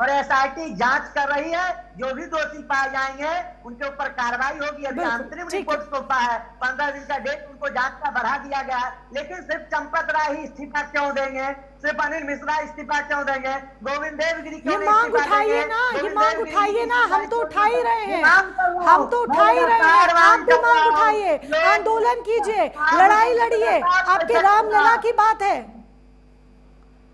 और एसआईटी जांच कर रही है, जो भी दोषी पाए जाएंगे उनके ऊपर कार्रवाई होगी। अभी अंतरिम रिपोर्ट सौंपा है, 15 दिन का डेट उनको जांच का बढ़ा दिया गया है। लेकिन सिर्फ चंपत राय ही इस्तीफा क्यों देंगे, सिर्फ अनिल मिश्रा इस्तीफा क्यों देंगे, गोविंद देवगिरी क्यों नहीं मांग उठाइए ना, ये मांग उठाइए ना, हम तो उठा ही रहे हैं, हम तो उठा ही रहे हैं। आप भी मांग उठाइए, आंदोलन कीजिए, लड़ाई लड़िए, आपके रामलला की बात है,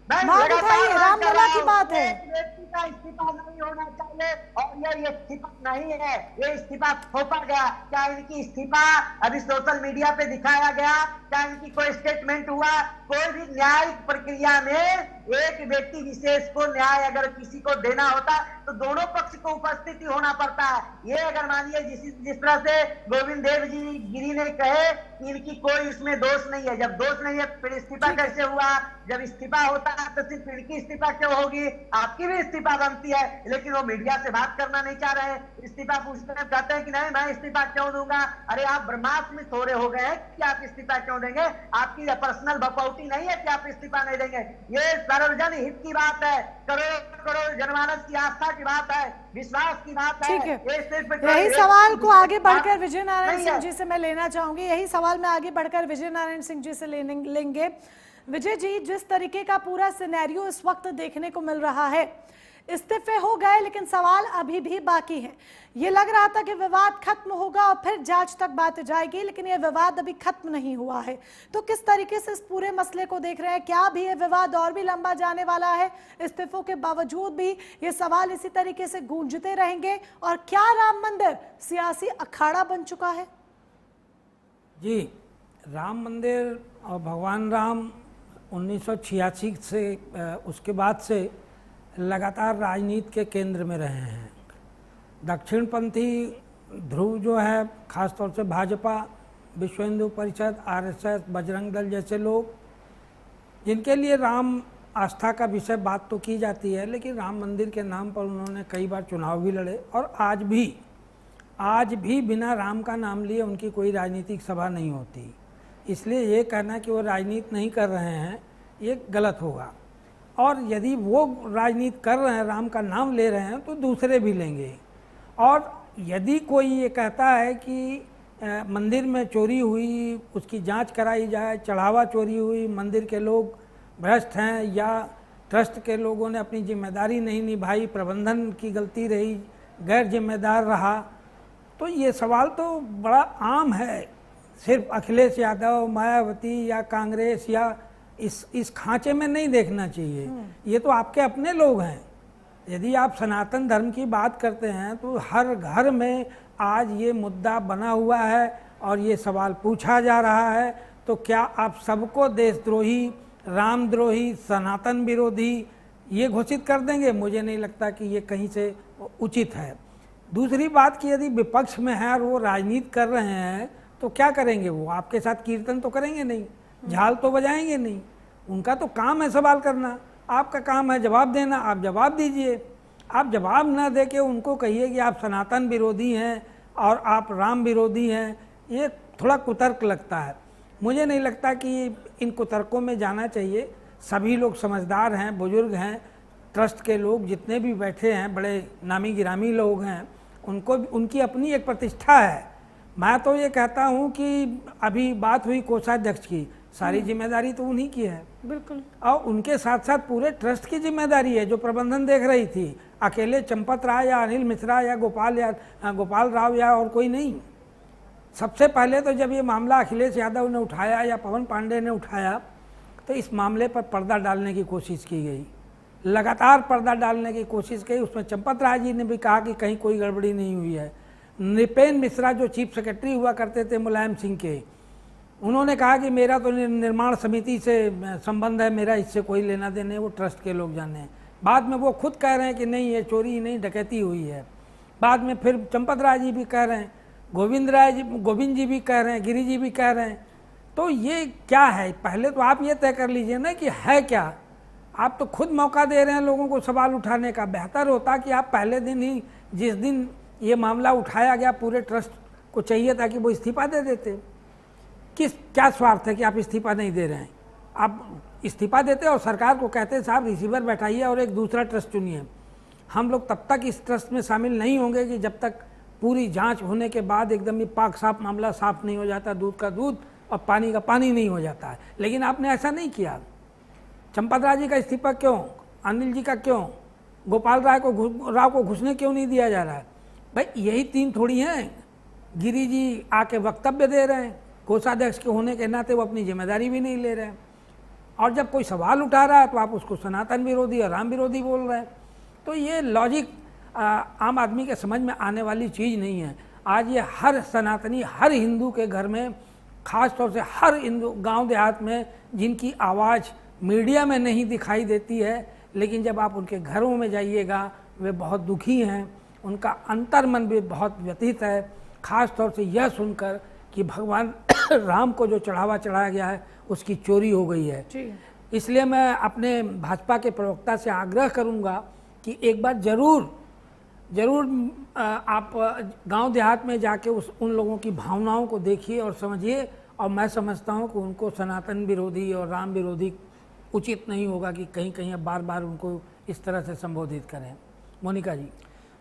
मांग उठाइए, रामलला की बात है। व्यक्ति का इस्तीफा नहीं होना चाहिए, और ये इस्तीफा नहीं है, ये इस्तीफा थोपा गया। क्या इनकी इस्तीफा अभी सोशल मीडिया पे दिखाया गया? क्या इनकी कोई स्टेटमेंट हुआ? कोई भी न्यायिक प्रक्रिया में एक व्यक्ति विशेष को न्याय अगर किसी को देना होता तो दोनों पक्ष को उपस्थिति होना पड़ता है। ये अगर मानिए जिस तरह से गोविंद देवगिरी ने कहे कि इनकी कोई इसमें दोष नहीं है, जब दोष नहीं है फिर इस्तीफा कैसे हुआ? जब इस्तीफा होता है तो सिर्फ इनकी इस्तीफा क्यों होगी? आपकी भी इस्तीफा बनती है, लेकिन वो मीडिया से बात करना नहीं चाह रहे हैं। इस्तीफा पूछते हैं, कहते हैं कि नहीं मैं इस्तीफा क्यों दूंगा। अरे आप ब्रह्मास्त्र में थोड़े हो गए हैं कि आप इस्तीफा क्यों देंगे? आपकी पर्सनल बपौती नहीं है कि आप इस्तीफा नहीं देंगे। ये सार्वजनिक हित की बात है, करोड़ करोड़ जनमानस की आस्था की बात है, विश्वास की बात है। ये सिर्फ यही सवाल को आगे बढ़कर विजय नारायण सिंह जी से मैं लेना चाहूंगी, यही सवाल मैं आगे बढ़कर विजय नारायण सिंह जी से लेंगे। विजय जी, जिस तरीके का पूरा सिनेरियो इस वक्त देखने को मिल रहा है, इस्तीफे हो गए, लेकिन सवाल अभी भी बाकी हैं। ये लग रहा था कि विवाद खत्म होगा और फिर जांच तक बात जाएगी, लेकिन ये विवाद अभी खत्म नहीं हुआ है। तो किस तरीके से इस पूरे मसले को देख रहे हैं? क्या अभी ये विवाद और भी लंबा जाने वाला है? इस्तीफों के बावजूद भी ये सवाल इसी तरीके से गूंजते रहेंगे? और क्या राम मंदिर सियासी अखाड़ा बन चुका है? जी, राम मंदिर और भगवान राम 1986 से उसके बाद से लगातार राजनीति के केंद्र में रहे हैं। दक्षिणपंथी ध्रुव जो है, खासतौर से भाजपा, विश्व हिंदू परिषद, आरएसएस, बजरंग दल जैसे लोग, जिनके लिए राम आस्था का विषय बात तो की जाती है, लेकिन राम मंदिर के नाम पर उन्होंने कई बार चुनाव भी लड़े और आज भी बिना राम का नाम लिए उनकी कोई राजनीतिक सभा नहीं होती। इसलिए ये कहना कि वो राजनीति नहीं कर रहे हैं, ये गलत होगा। और यदि वो राजनीति कर रहे हैं, राम का नाम ले रहे हैं, तो दूसरे भी लेंगे। और यदि कोई ये कहता है कि मंदिर में चोरी हुई, उसकी जांच कराई जाए, चढ़ावा चोरी हुई, मंदिर के लोग भ्रष्ट हैं या ट्रस्ट के लोगों ने अपनी जिम्मेदारी नहीं निभाई, प्रबंधन की गलती रही, गैर जिम्मेदार रहा, तो ये सवाल तो बड़ा आम है। सिर्फ अखिलेश यादव, मायावती या कांग्रेस या इस खांचे में नहीं देखना चाहिए। ये तो आपके अपने लोग हैं। यदि आप सनातन धर्म की बात करते हैं तो हर घर में आज ये मुद्दा बना हुआ है और ये सवाल पूछा जा रहा है। तो क्या आप सबको देशद्रोही, रामद्रोही, सनातन विरोधी ये घोषित कर देंगे? मुझे नहीं लगता कि ये कहीं से उचित है। दूसरी बात कि यदि विपक्ष में है और वो राजनीति कर रहे हैं तो क्या करेंगे? वो आपके साथ कीर्तन तो करेंगे नहीं, झाल तो बजाएंगे नहीं। उनका तो काम है सवाल करना, आपका काम है जवाब देना। आप जवाब दीजिए। आप जवाब न दे के उनको कहिए कि आप सनातन विरोधी हैं और आप राम विरोधी हैं, ये थोड़ा कुतर्क लगता है। मुझे नहीं लगता कि इन कुतर्कों में जाना चाहिए। सभी लोग समझदार हैं, बुजुर्ग हैं, ट्रस्ट के लोग जितने भी बैठे हैं, बड़े नामी गिरामी लोग हैं, उनको उनकी अपनी एक प्रतिष्ठा है। मैं तो ये कहता हूँ कि अभी बात हुई कोषाध्यक्ष की, सारी जिम्मेदारी तो उन्हीं की है। बिल्कुल। और उनके साथ साथ पूरे ट्रस्ट की जिम्मेदारी है जो प्रबंधन देख रही थी। अकेले चंपत राय या अनिल मिश्रा या गोपाल राव या और कोई नहीं। सबसे पहले तो जब ये मामला अखिलेश यादव ने उठाया या पवन पांडे ने उठाया तो इस मामले पर पर्दा डालने की कोशिश की गई, लगातार पर्दा डालने की कोशिश की। उसमें चंपत राय जी ने भी कहा कि कहीं कोई गड़बड़ी नहीं हुई है। नृपेंद्र मिश्रा जो चीफ सेक्रेटरी हुआ करते थे मुलायम सिंह के, उन्होंने कहा कि मेरा तो निर्माण समिति से संबंध है, मेरा इससे कोई लेना देना है, वो ट्रस्ट के लोग जाने। बाद में वो खुद कह रहे हैं कि नहीं ये चोरी नहीं डकैती हुई है। बाद में फिर चंपत राय जी भी कह रहे हैं, गोविंद जी भी कह रहे हैं, गिरी जी भी कह रहे हैं। तो ये क्या है? पहले तो आप ये तय कर लीजिए ना कि है क्या। आप तो खुद मौका दे रहे हैं लोगों को सवाल उठाने का। बेहतर होता कि आप पहले दिन ही, जिस दिन ये मामला उठाया गया, पूरे ट्रस्ट को चाहिए था कि वो इस्तीफा दे देते। क्या स्वार्थ है कि आप इस्तीफा नहीं दे रहे हैं? आप इस्तीफा देते और सरकार को कहते साहब रिसीवर बैठाइए और एक दूसरा ट्रस्ट चुनिए। हम लोग तब तक इस ट्रस्ट में शामिल नहीं होंगे कि जब तक पूरी जांच होने के बाद एकदम ही पाक साफ मामला साफ नहीं हो जाता, दूध का दूध और पानी का पानी नहीं हो जाता है। लेकिन आपने ऐसा नहीं किया। चंपत राय जी का इस्तीफा क्यों? अनिल जी का क्यों? गोपाल राव को घुसने क्यों नहीं दिया जा रहा है? भाई यही तीन थोड़ी हैं। गिरी जी आके वक्तव्य दे रहे हैं, कोषाध्यक्ष के होने के नाते वो अपनी जिम्मेदारी भी नहीं ले रहे हैं। और जब कोई सवाल उठा रहा है तो आप उसको सनातन विरोधी और राम विरोधी बोल रहे हैं। तो ये लॉजिक आम आदमी के समझ में आने वाली चीज़ नहीं है। आज ये हर सनातनी, हर हिंदू के घर में, ख़ास तौर से हर हिंदू गांव देहात में, जिनकी आवाज़ मीडिया में नहीं दिखाई देती है, लेकिन जब आप उनके घरों में जाइएगा वे बहुत दुखी हैं, उनका अंतर्मन भी बहुत व्यथित है। ख़ास तौर से यह सुनकर कि भगवान राम को जो चढ़ावा चढ़ाया गया है उसकी चोरी हो गई है। इसलिए मैं अपने भाजपा के प्रवक्ता से आग्रह करूंगा कि एक बार ज़रूर आप गांव देहात में जाके उन लोगों की भावनाओं को देखिए और समझिए। और मैं समझता हूं कि उनको सनातन विरोधी और राम विरोधी उचित नहीं होगा कि कहीं कहीं अब बार बार उनको इस तरह से संबोधित करें। मोनिका जी।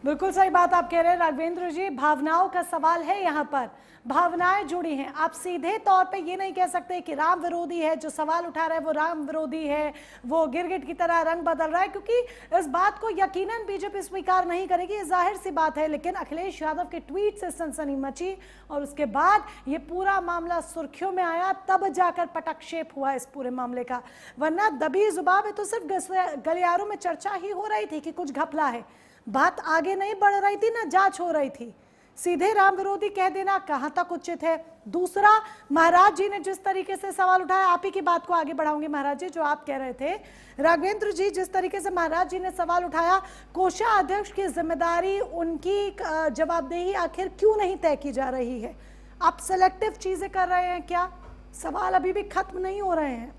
बिल्कुल सही बात आप कह रहे हैं राघवेंद्र जी, भावनाओं का सवाल है यहाँ पर, भावनाएं जुड़ी हैं। आप सीधे तौर पे ये नहीं कह सकते कि राम विरोधी है, जो सवाल उठा रहा है वो राम विरोधी है, वो गिरगिट की तरह रंग बदल रहा है, क्योंकि इस बात को यकीनन बीजेपी स्वीकार नहीं करेगी, ये जाहिर सी बात है। लेकिन अखिलेश यादव के ट्वीट से सनसनी मची और उसके बाद ये पूरा मामला सुर्खियों में आया, तब जाकर पटक्षेप हुआ इस पूरे मामले का। वरना दबी जुबान में तो सिर्फ गलियारों में चर्चा ही हो रही थी कि कुछ घपला है, बात आगे नहीं बढ़ रही थी, ना जांच हो रही थी। सीधे राम विरोधी कह देना कहां तक उचित है। दूसरा, महाराज जी ने जिस तरीके से सवाल उठाया, आप ही की बात को आगे बढ़ाऊंगे महाराज जी, जो आप कह रहे थे राघवेंद्र जी, जिस तरीके से महाराज जी ने सवाल उठाया, कोषाध्यक्ष की जिम्मेदारी, उनकी जवाबदेही आखिर क्यों नहीं तय की जा रही है? आप सेलेक्टिव चीजें कर रहे हैं क्या? सवाल अभी भी खत्म नहीं हो रहे हैं।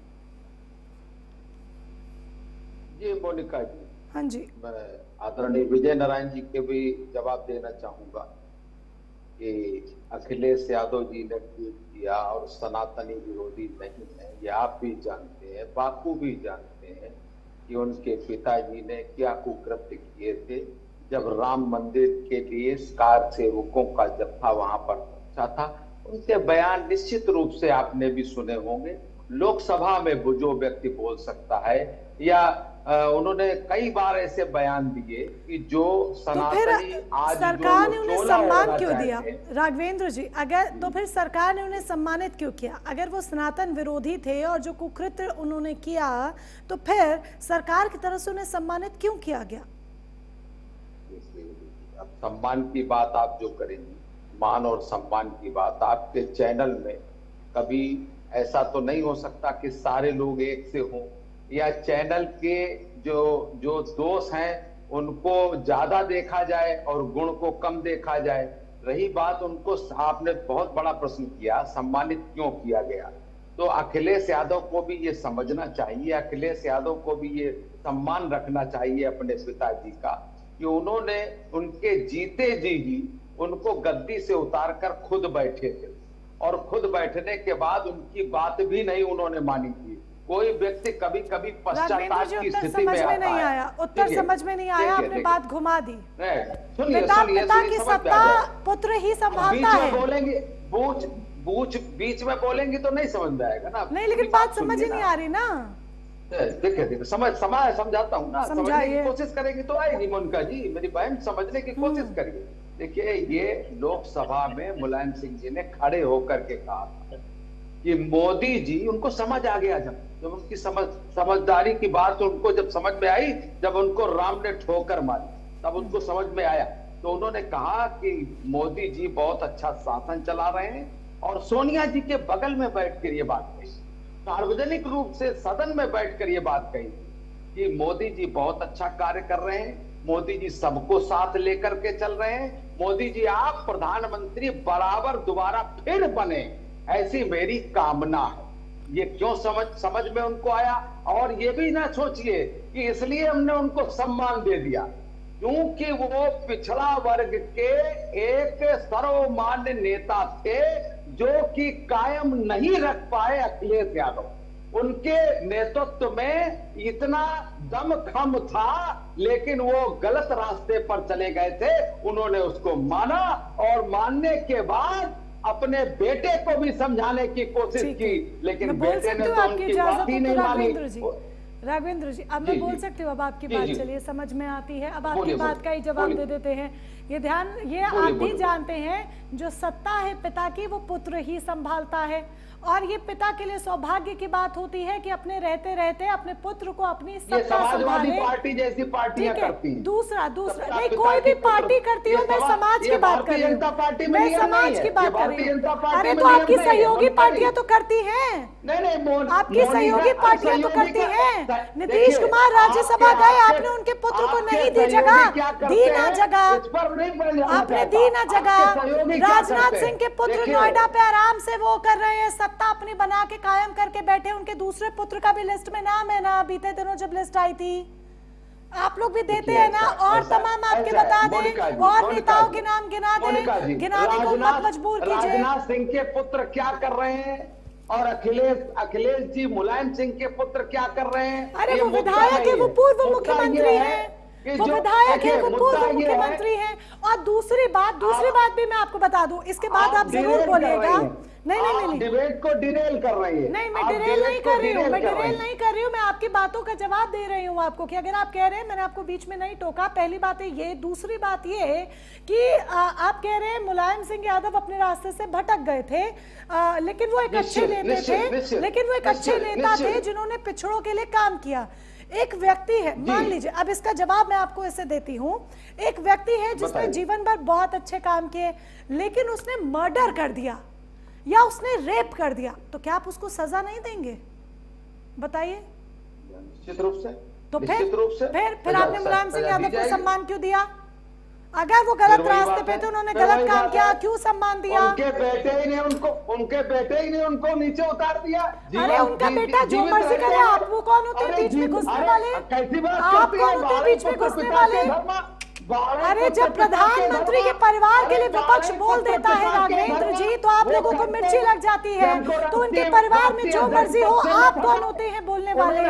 जी मोनिका जी, हाँ जी, मैं आदरणीय विजय नारायण जी के भी जवाब देना चाहूंगा कि अखिलेश यादव जी ने ट्वीट किया और सनातनी विरोधी नहीं है, ये आप भी जानते हैं, बापू भी जानते हैं कि उनके पिताजी ने क्या कुकृत्य किए थे जब राम मंदिर के लिए कार सेवकों का जत्था वहां पर पहुंचा था। उनके बयान निश्चित रूप से आपने भी सुने होंगे। लोकसभा में जो व्यक्ति बोल सकता है, या उन्होंने कई बार ऐसे बयान दिए कि जो सनातनी आज सरकार ने उन्हें सम्मान क्यों दिया राघवेंद्र जी? अगर तो फिर सरकार ने उन्हें सम्मानित क्यों किया? अगर वो सनातन विरोधी थे और जो कुकृत्य उन्होंने किया, तो फिर सरकार की तरफ से उन्हें सम्मानित क्यों किया गया? अब सम्मान की बात आप जो करेंगी, मान और सम्मान की बात, आपके चैनल में कभी ऐसा तो नहीं हो सकता कि सारे लोग एक से हों, या चैनल के जो दोष हैं उनको ज्यादा देखा जाए और गुण को कम देखा जाए। रही बात उनको, आपने बहुत बड़ा प्रश्न किया, सम्मानित क्यों किया गया, तो अखिलेश यादव को भी ये समझना चाहिए, अखिलेश यादव को भी ये सम्मान रखना चाहिए अपने पिताजी का, कि उन्होंने उनके जीते जी ही उनको गद्दी से उतारकर खुद बैठे थे, और खुद बैठने के बाद उनकी बात भी नहीं उन्होंने मानी थी। कोई व्यक्ति कभी कभी पश्चाताप की स्थिति में आता है। उत्तर समझ में नहीं आया, आपने बात घुमा दी। पिता की सत्ता पुत्र ही संभालता है। बोलेंगे बीच में बोलेंगे तो नहीं समझ में आएगा ना। नहीं, लेकिन बात समझ ही नहीं आ रही ना। देखिए समझाता हूँ ना, समझने की कोशिश करेंगे तो आएगी मोनिका जी, मेरी बहन, समझने की कोशिश करिए। देखिए, ये लोकसभा में मुलायम सिंह जी ने खड़े होकर के कहा कि मोदी जी, उनको समझ आ गया, जब उनकी समझदारी की बात उनको जब समझ में आई, जब उनको राम ने ठोकर मारी, तब उनको समझ में आया, तो उन्होंने कहा कि मोदी जी बहुत अच्छा शासन चला रहे हैं, और सोनिया जी के बगल में बैठकर ये बात कही, सार्वजनिक रूप से सदन में बैठकर ये बात कही कि मोदी जी बहुत अच्छा कार्य कर रहे हैं, मोदी जी सबको साथ लेकर के चल रहे हैं, मोदी जी आप प्रधानमंत्री बराबर दोबारा फिर बने, ऐसी मेरी कामना है। ये क्यों समझ में उनको आया? और ये भी ना सोचिए कि इसलिए हमने उनको सम्मान दे दिया क्योंकि वो पिछड़ा वर्ग के एक सर्वमान्य नेता थे जो कि कायम नहीं रख पाए अखिलेश यादव। उनके नेतृत्व में इतना दमखम था, लेकिन वो गलत रास्ते पर चले गए थे, उन्होंने उसको माना, और मानने के बाद अपने बेटे को भी समझाने की कोशिश की, लेकिन बेटे ने तो उनकी बात ही नहीं मानी। राघवेंद्र जी, अब मैं बोल सकती हूँ? अब आपकी बात चलिए समझ में आती है, अब आपकी बात का ही जवाब दे देते हैं। ये आप भी जानते हैं, जो सत्ता है पिता की, वो पुत्र ही संभालता है, और ये पिता के लिए सौभाग्य की बात होती है कि अपने रहते रहते अपने पुत्र को अपनी सत्ता समाजवादी पार्टी जैसी पार्टियां करती हैं। दूसरा नहीं, कोई भी पार्टी करती हो, मैं समाज की बात कर रही हूँ, मैं समाज की बात कर रही हूँ। अरे तो आपकी सहयोगी पार्टियां तो करती हैं, आपकी सहयोगी पार्टियां तो करती हैं। नीतीश कुमार राज्यसभा गए, आपने उनके पुत्र को नहीं दी जगह, दी ना जगह, आपने दी ना जगह। राजनाथ सिंह के पुत्र नोएडा पे आराम से वो कर रहे हैं, सत्ता अपनी बना के कायम करके बैठे, उनके दूसरे पुत्र का भी लिस्ट में नाम है ना, बीते दिनों जब लिस्ट आई थी। आप लोग भी देते हैं ना, और तमाम आपके बता दें, और नेताओं के नाम गिना दें, गिनाने को मत मजबूर कीजिए। राजनाथ सिंह के पुत्र क्या कर रहे हैं, और अखिलेश जी मुलायम सिंह के पुत्र क्या कर रहे हैं? अरे वो विधायक है, वो पूर्व मुख्यमंत्री है, वो विधायक है, वो पूर्व मुख्यमंत्री हैं। और दूसरी बात भी मैं आपको बता दूं, इसके बाद आप जरूर बोलिएगा। नहीं डिबेट को डिरेल कर रही है। नहीं, मैं डिरेल नहीं कर रही हूँ, मैं आपकी बातों का जवाब दे रही हूँ आपको कि अगर आप कह रहे हैं, मैंने आपको बीच में नहीं टोका, पहली बात है ये। दूसरी बात ये कि आप कह रहे हैं मुलायम सिंह यादव अपने रास्ते से भटक गए थे, लेकिन वो एक अच्छे नेता थे जिन्होंने पिछड़ों के लिए काम किया। एक व्यक्ति है, मान लीजिए, अब इसका जवाब मैं आपको ऐसे देती हूँ, एक व्यक्ति है जिसने जीवन भर बहुत अच्छे काम किए, लेकिन उसने मर्डर कर दिया या उसने रेप कर दिया, तो क्या आप उसको सजा नहीं देंगे? बताइए। निश्चित रूप से। तो फिर आपने मुलायम सिंह यादव को सम्मान क्यों दिया? अगर वो गलत रास्ते पे थे, उन्होंने गलत काम किया, क्यों सम्मान दिया? उनके बेटे ही ने उनको नीचे उतार दिया। अरे उनका बेटा जो मर्जी करे, आप वो कौन होते हैं बीच में घुसने वाले? आप कौन होते हैं बीच में घुसने वाले? अरे जब प्रधानमंत्री के परिवार के लिए विपक्ष बोल देता है राघवेंद्र जी, तो आप लोगों को मिर्ची लग जाती है। तो उनके परिवार में जो मर्जी हो, आप कौन होते हैं बोलने वाले?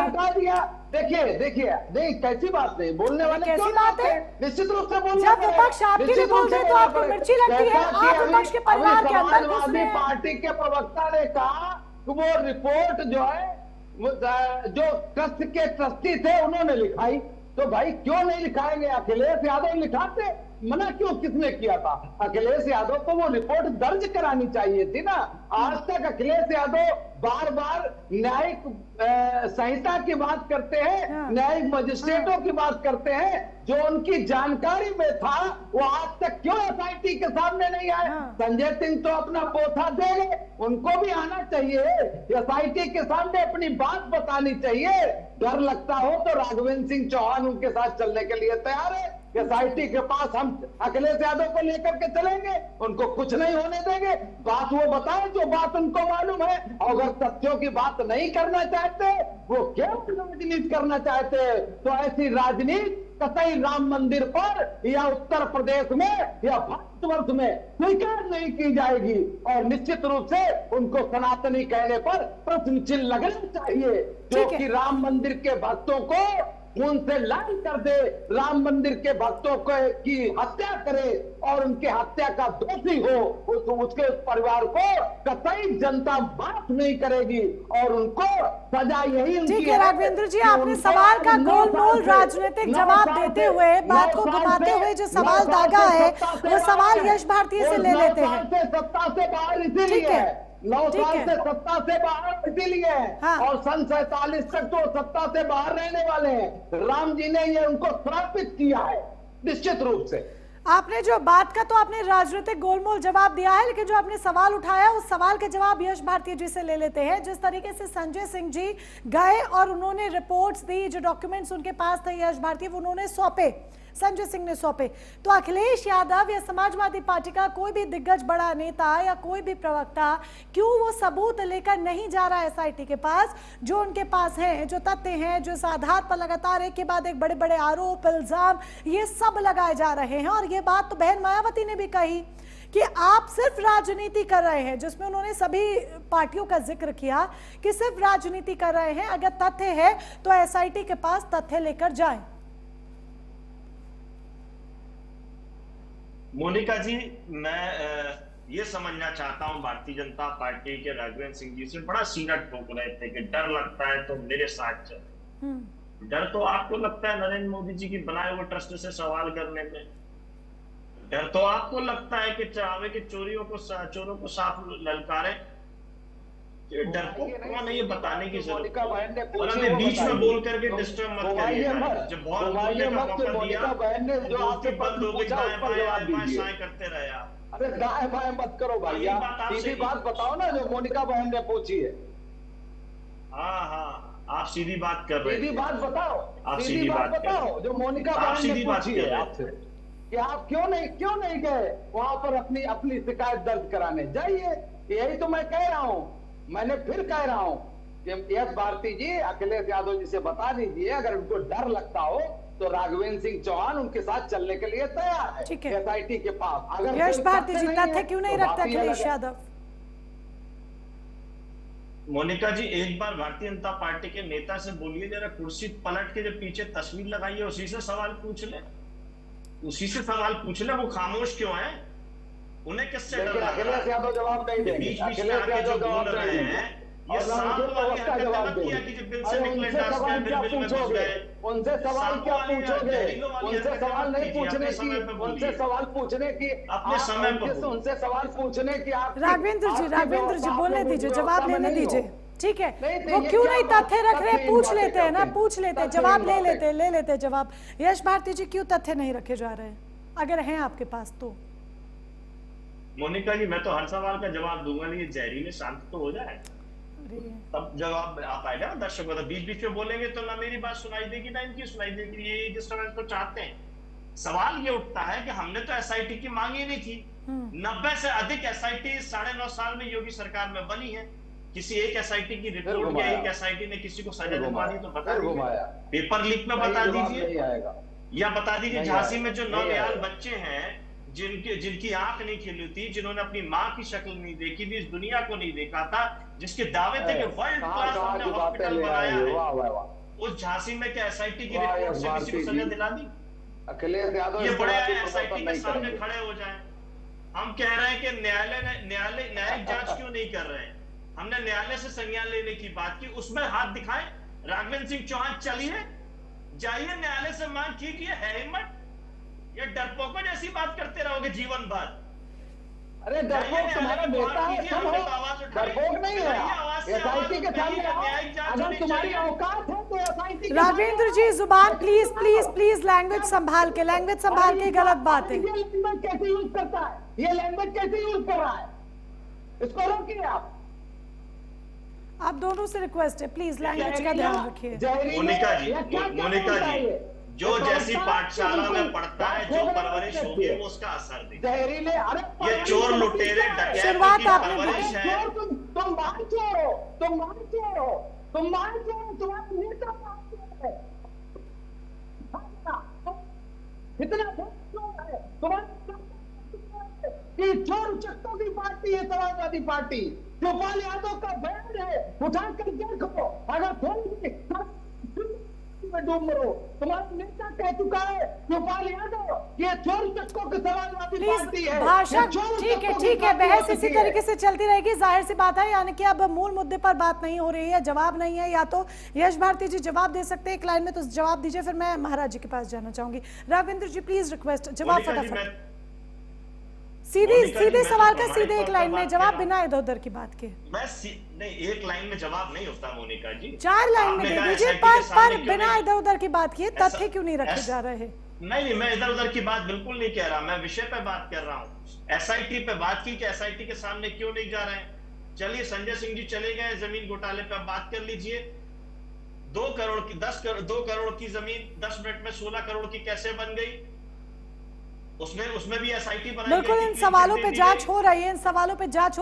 देखिए नहीं, कैसी बात नहीं, बोलने वाले कैसी बात है? निश्चित रूप से बोलने जब विपक्ष आपके लिए बोल रहे तो आपको मिर्ची लगती है। आप विपक्ष के परिवार के अंदर घुस रहे हैं। पार्टी के प्रवक्ता ने कहा कि वो रिपोर्ट जो है, जो ट्रस्ट के ट्रस्टी थे उन्होंने लिखाई, तो भाई क्यों नहीं लिखाएंगे? अखिलेश यादव लिखाते, मना क्यों किसने किया था? अखिलेश यादव को वो रिपोर्ट दर्ज करानी चाहिए थी ना। आज तक अखिलेश यादव बार बार न्यायिक संहिता की बात करते हैं, न्यायिक मजिस्ट्रेटों की बात करते हैं, जो उनकी जानकारी में था वो आज तक क्यों एसआईटी के सामने नहीं आए? संजय सिंह तो अपना बोथा दे गए, उनको भी आना चाहिए, एसआईटी के सामने अपनी बात बतानी चाहिए। डर लगता हो तो राघवेंद्र सिंह चौहान उनके साथ चलने के लिए तैयार है। एसआईटी के पास हम अखिलेश यादव को लेकर के चलेंगे, उनको कुछ नहीं होने देंगे। बात वो बताए जो बात उनको मालूम है। अगर तथ्यों की बात नहीं करना चाहते, वो क्या राजनीति करना चाहते, तो ऐसी राजनीति कतई राम मंदिर पर या उत्तर प्रदेश में या भारतवर्ष में स्वीकार नहीं की जाएगी। और निश्चित रूप से उनको सनातनी कहने पर प्रश्न चिन्ह लगना चाहिए, जो कि राम मंदिर के भक्तों को खून से लाल कर दे, राम मंदिर के भक्तों को की हत्या करे और उनके हत्या का दोषी हो, उसके उस परिवार को कतई जनता माफ नहीं करेगी और उनको सजा यही ठीक है। राघवेंद्र जी, आपने सवाल का गोलमोल राजनीतिक जवाब देते हुए, बात को घुमाते हुए जो सवाल दागा है, वो सवाल यश भारती से ले लेते हैं। सत्ता से बाहर इसीलिए है, 9 साल से सत्ता से बाहर इसीलिए है, और सन 47 तक तो सत्ता से बाहर रहने वाले हैं। राम जी ने ये उनको श्रापित किया है निश्चित रूप से। आपने जो बात का तो आपने राजनीतिक गोलमोल जवाब दिया है, लेकिन जो आपने सवाल उठाया उस सवाल के जवाब यश भारती जी से ले लेते हैं। जिस तरीके से संजय सिंह जी गए और उन्होंने रिपोर्ट्स दी, जो डॉक्यूमेंट्स उनके पास थे यश भारती, वो उन्होंने सौंपे, संजय सिंह ने सौंपे, तो अखिलेश यादव या समाजवादी पार्टी का कोई भी दिग्गज बड़ा नेता या कोई भी प्रवक्ता क्यों वो सबूत लेकर नहीं जा रहा है एसआईटी के पास, जो उनके पास है, जो तथ्य हैं, जो इस आधार पर लगातार एक के बाद एक बड़े बड़े आरोप इल्जाम ये सब लगाए जा रहे हैं। और ये बात तो बहन मायावती ने भी कही कि आप सिर्फ राजनीति कर रहे हैं, जिसमें उन्होंने सभी पार्टियों का जिक्र किया कि सिर्फ राजनीति कर रहे हैं। अगर तथ्य है तो एसआईटी के पास तथ्य लेकर जाएं। मोनिका जी, मैं ये समझना चाहता हूं, भारतीय जनता पार्टी के राघवेंद्र सिंह जी से बड़ा सीना ठोक रहे थे कि डर लगता है तो मेरे साथ चल। डर तो आपको लगता है नरेंद्र मोदी जी की बनाए हुए ट्रस्ट से सवाल करने में। डर तो आपको लगता है कि चाहे कि चोरों को साफ ललकारे। डर को कौन है ये बताने की जरूरत है, और हमें बीच में बोल करके डिस्टर्ब मत करिए। जब बहुत बोलने का मौका दिया तो आपके बंद हो गई, दाएं बाएं करते रहे आप। अरे दाएं बाएं मत करो भैया, सीधी बात बताओ ना जो मोनिका बहन ने पूछी है। हाँ, आप सीधी बात कर रहे हैं। सीधी बात बताओ, आप सीधी बात बताओ जो मोनिका बहन ने पूछी है आपसे कि आप क्यों नहीं गए वहां पर अपनी शिकायत दर्ज कराने। जाइए, यही तो मैं कह रहा हूँ। मैंने फिर कह रहा हूं कि यश भारती जी अखिलेश यादव जी से बता दीजिए, अगर उनको डर लगता हो तो राघवेंद्र सिंह चौहान उनके साथ चलने के लिए तैयार है एसआईटी के पास। अगर यश भारती जी तथ्य क्यों नहीं रखता अखिलेश यादव? मोनिका जी, एक बार भारतीय जनता पार्टी के नेता से बोलिए, जरा कुर्सी पलट के जो पीछे तस्वीर लगाई है उसी से सवाल पूछ ले, उसी से सवाल पूछ ले। वो खामोश क्यों है? उन्हें किससे डर लग रहा है? जवाब नहीं देंगे। बीच बीच में आके जो बोल रहे हैं, ये सांप वाली हरकतें मत किया कि जो बिल से निकले डांस के बिल में घुस गए। उनसे सवाल क्या पूछोगे? उनसे सवाल नहीं पूछने की, उनसे सवाल पूछने की, अपने समय पर उनसे सवाल पूछने की। राघवेंद्र जी बोलने दीजिए, जवाब लेने दीजिए, ठीक है। वो क्यों नहीं तथ्य रख रहे? पूछ लेते हैं ना, पूछ लेते हैं, जवाब ले लेते जवाब। यश भारती जी क्यों तथ्य नहीं रखे जा रहे हैं, अगर हैं आपके पास तो? मोनिका जी, मैं तो हर सवाल का जवाब दूंगा, नहीं जहरीले शांत तो हो जाए तब जवाब आ पाएगा ना दर्शकों। तो बीच बीच में बोलेंगे तो ना मेरी बात सुनाई देगी ना इनकी सुनाई देगी। ये जिस तरह तो चाहते हैं। सवाल ये उठता है कि हमने तो एसआईटी की मांग ही नहीं थी। 90 से अधिक एसआईटी 9.5 साल में योगी सरकार में बनी है। किसी एक एसआईटी की रिपोर्ट या एक एसआईटी ने किसी को सजा दिलवा दी तो बता दीजिए, पेपर लीक में बता दीजिए, या बता दीजिए झांसी में जो 9 नौनिहाल बच्चे हैं जिनकी आंख नहीं खिली थी, जिन्होंने अपनी माँ की शक्ल नहीं देखी थी, इस दुनिया को नहीं देखा था, जिसके दावे थे कि वर्ल्ड क्लास हमने हॉस्पिटल बनाया है, उस झांसी में क्या एसआईटी की रिपोर्ट से किसी को सजा दिला दी? अखिलेश यादव ये बड़े एसआईटी के सामने खड़े हो जाए। हम कह रहे हैं कि न्यायालय न्यायिक जांच क्यों नहीं कर रहे हैं? हमने न्यायालय से संज्ञान लेने की बात की, उसमें हाथ दिखाएं। राघवेंद्र सिंह चौहान चलिए, जाइए न्यायालय से मांग कीजिए, है हिम्मत? ये डरपोकों जैसी बात करते रहोगे जीवन भर। अरे डरपोक तुम्हारा बेटा है, तुम हो, डरपोक नहीं है। एसआईटी के सामने अगर तुम्हारी औकात है तो एसआईटी। राघवेंद्र जी जुबान प्लीज लैंग्वेज संभाल के गलत बात है। ये लैंग्वेज कैसे यूज करता है? ये लैंग्वेज कैसे यूज कर रहा है? इसको रोकिए आप दोनों से रिक्वेस्ट है, प्लीज लैंग्वेज का ध्यान रखिए। मोनिका जी, जो जैसी पाठशाला में पढ़ता है, जो परवरिश होगी वो उसका असर दिखेगा। ये चोर लुटेरे डकैत की परवरिश है। तुम मान चोर हो, तुम्हारे नेता इतना है तुम्हारे चोर चक्कों की पार्टी है समाजवादी पार्टी। गोपाल यादव का बयान है, उठाकर देखो, अगर थोड़ी में डूब मरो। तुम्हारा नेता कह चुका है गोपाल यादव, ये चोर चक्कों की समाजवादी पार्टी है। भाषा ठीक है, बहस इसी तरीके से चलती रहेगी। जाहिर सी बात है, यानी कि अब मूल मुद्दे पर बात नहीं हो रही है, जवाब नहीं है। या तो यश भारती जी जवाब दे सकते हैं एक लाइन में, तो जवाब दीजिए, फिर मैं महाराज जी के पास जाना चाहूंगी। राघवेंद्र जी प्लीज रिक्वेस्ट, जवाब फटाफट, सीधे सवाल का सीधे एक लाइन में जवाब, बिना इधर उधर की बात के। नहीं, एक लाइन में जवाब नहीं होता मोनिका जी, 4 लाइन में दे दीजिए, पर बिना इधर उधर की बात किए तथ्य क्यों नहीं रखे जा रहे? नहीं, मैं इधर उधर की बात बिल्कुल नहीं कह रहा, मैं विषय पे बात कर रहा हूँ। एसआईटी पे बात की कि एसआईटी के सामने क्यों नहीं जा रहे हैं। चलिए, संजय सिंह जी चले गए, जमीन घोटाले पे बात कर लीजिए। 2 करोड़ की जमीन 10 मिनट में 16 करोड़ की कैसे बन गई? उसमें भी एसआईटी बनाई गई। बिल्कुल, इन सवालों पे जांच हो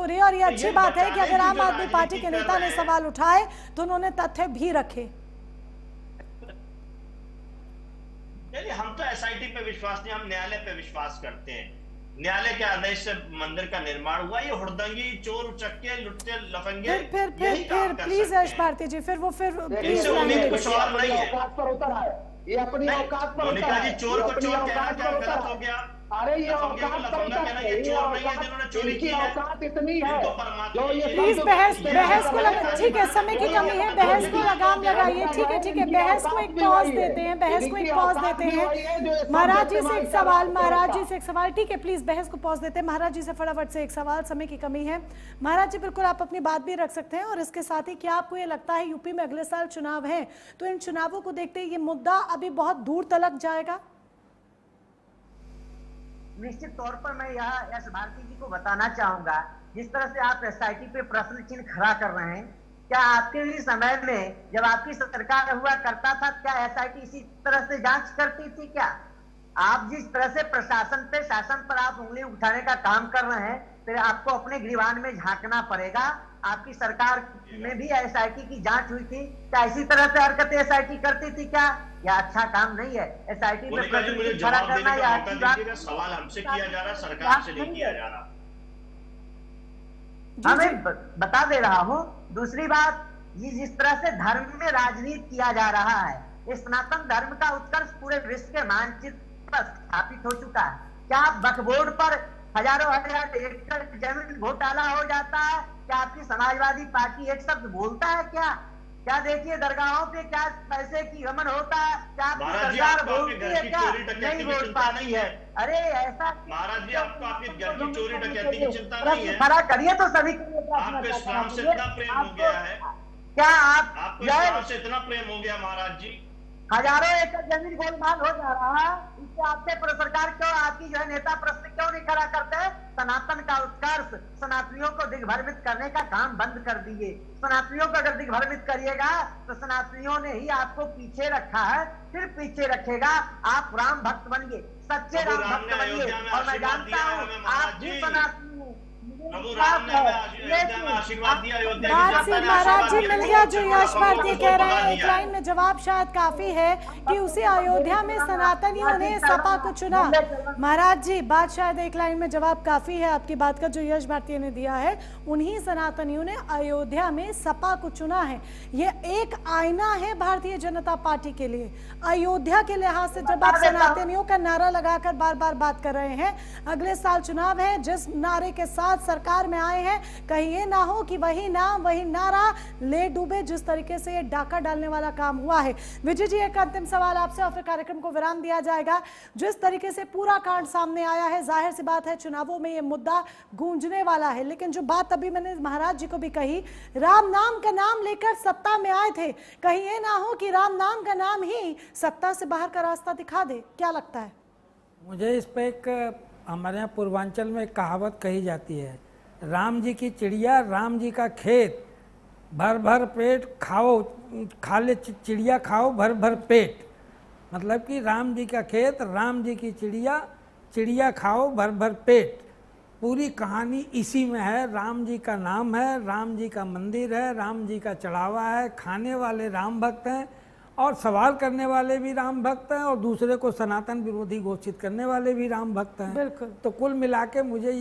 रही है, और ये अच्छी बात है कि अगर आम आदमी पार्टी के नेता ने सवाल उठाए तो उन्होंने तथ्य भी रखे। नहीं, हम तो एसआईटी पे विश्वास नहीं, हम न्यायालय पे विश्वास करते हैं। न्यायालय के आदेश से मंदिर का निर्माण हुआ। ये हुड़दंगी, चोर उचक्के, लुट्टे लफंगे फिर प्लीज यश भारती जी, फिर प्लीज कुछ और नहीं है। ये अपनी औकात पर मोनिका जी, चोर को चोर कहना क्या गलत हो गया? अरे ये औकात पर कहना, ये चोर नहीं है जिन्होंने चोरी की है। औकात इतनी है जो ये प्लीज बहस को लगा, ठीक है, समय की कमी है, बहस को लगाम लगाइए। ठीक है, बहस को एक पॉज देते हैं, महाराज जी से एक सवाल, ठीक है, प्लीज बहस को पॉज देते हैं। महाराज जी से फटाफट से एक सवाल, समय की कमी है। महाराज जी बिल्कुल आप अपनी बात भी रख सकते हैं, और इसके साथ ही क्या आपको ये लगता है यूपी में अगले साल चुनाव है, तो इन चुनावों को देखते ये मुद्दा अभी बहुत दूर तलक जाएगा? निश्चित तौर पर मैं यह यश भारती जी को बताना चाहूंगा, जिस तरह से आप एसआईटी पे प्रश्न चिन्ह खड़ा कर रहे हैं, क्या आपके भी समय में जब आपकी सरकार हुआ करता था, क्या एसआईटी इसी तरह से जांच करती थी? क्या आप जिस तरह से प्रशासन पे, शासन पर आप उंगली उठाने का काम कर रहे हैं, फिर आपको अपने गृहवान में झांकना पड़ेगा। आपकी सरकार में भी एसआईटी की जांच हुई थी, क्या इसी तरह से हरकतें एसआईटी करती थी? क्या यह अच्छा काम नहीं है? एसआईटी पे प्रश्न खड़ा करना या अच्छी बात? सवाल हमसे किया जा रहा, सरकार से नहीं किया जा रहा। मैं बता दे रहा हूँ। दूसरी बात, ये जिस तरह से धर्म में राजनीति किया जा रहा है, इस सनातन धर्म का उत्कर्ष पूरे विश्व के मानचित्र पर स्थापित हो चुका है। क्या आप बकबोर्ड पर हजारों हजार एकड़ जमीन घोटाला हो जाता है? क्या आपकी समाजवादी पार्टी एक शब्द बोलता है? क्या देखिए दरगाहों पे क्या पैसे की गमन होता है? क्या आपकी सरकार बोलती है? क्या नहीं बोल पाती है? अरे ऐसा महाराज जी, आपको आपके घर की चोरी डकैती की चिंता नहीं है? खड़ा करिए तो सभी आपको इस्लाम से इतना प्रेम हो गया है? क्या आपको इस्लाम से इतना प्रेम हो गया महाराज जी? हजारों एकड़ जमीन गोलमाल हो जा रहा है, इससे आपसे सरकार क्यों, आपकी जो है नेता प्रश्न क्यों नहीं खड़ा करते? सनातन का उत्कर्ष, सनातनियों को दिग्भ्रमित करने का काम बंद कर दिए। सनातनियों को अगर दिग्भ्रमित करिएगा तो सनातनियों ने ही आपको पीछे रखा है, फिर पीछे रखेगा। आप राम भक्त बनिए, सच्चे राम भक्त बनिए। और मैं जानता हूँ आप भी सनातनी महाराज जी मिल गया जो यश भारती कह रहे हैं। एक लाइन में जवाब शायद काफी है कि उसी अयोध्या में सनातनियों ने सपा को चुना। महाराज जी बात शायद एक लाइन में जवाब काफी है आपकी बात का जो यश भारती ने दिया है। उन्हीं सनातनियों ने अयोध्या में सपा को चुना है। ये एक आईना है भारतीय जनता पार्टी के लिए। अयोध्या के लिहाज से जब आप सनातनियों का नारा लगाकर बार बार बात कर रहे हैं, अगले साल चुनाव है, जिस नारे के साथ सरकार में आए हैं, कहीं ये ना हो कि वही नाम वही नारा ले डूबे, जिस तरीके से ये डाका डालने वाला काम हुआ है। विजय जी एक अंतिम सवाल आपसे और फिर कार्यक्रम को विराम दिया जाएगा। जिस तरीके से पूरा कांड सामने आया है, जाहिर सी बात है चुनावों में ये मुद्दा गूंजने वाला है, लेकिन जो बात अभी मैंने महाराज जी को भी कही, राम नाम का नाम लेकर सत्ता में आए थे, कहीं ये ना हो कि राम नाम का नाम ही सत्ता से बाहर का रास्ता दिखा दे। क्या लगता है? मुझे इस पे एक हमारे यहाँ पूर्वांचल में एक कहावत कही जाती है, राम जी की चिड़िया राम जी का खेत, भर भर पेट खाओ, खा ले चिड़िया खाओ भर भर पेट। मतलब कि राम जी का खेत, राम जी की चिड़िया, चिड़िया खाओ भर भर पेट। पूरी कहानी इसी में है। राम जी का नाम है, राम जी का मंदिर है, राम जी का चढ़ावा है, खाने वाले राम भक्त हैं और सवाल करने वाले भी राम भक्त हैं और दूसरे को सनातन विरोधी घोषित करने वाले भी राम भक्त हैं। बिल्कुल। तो कुल मिला के मुझे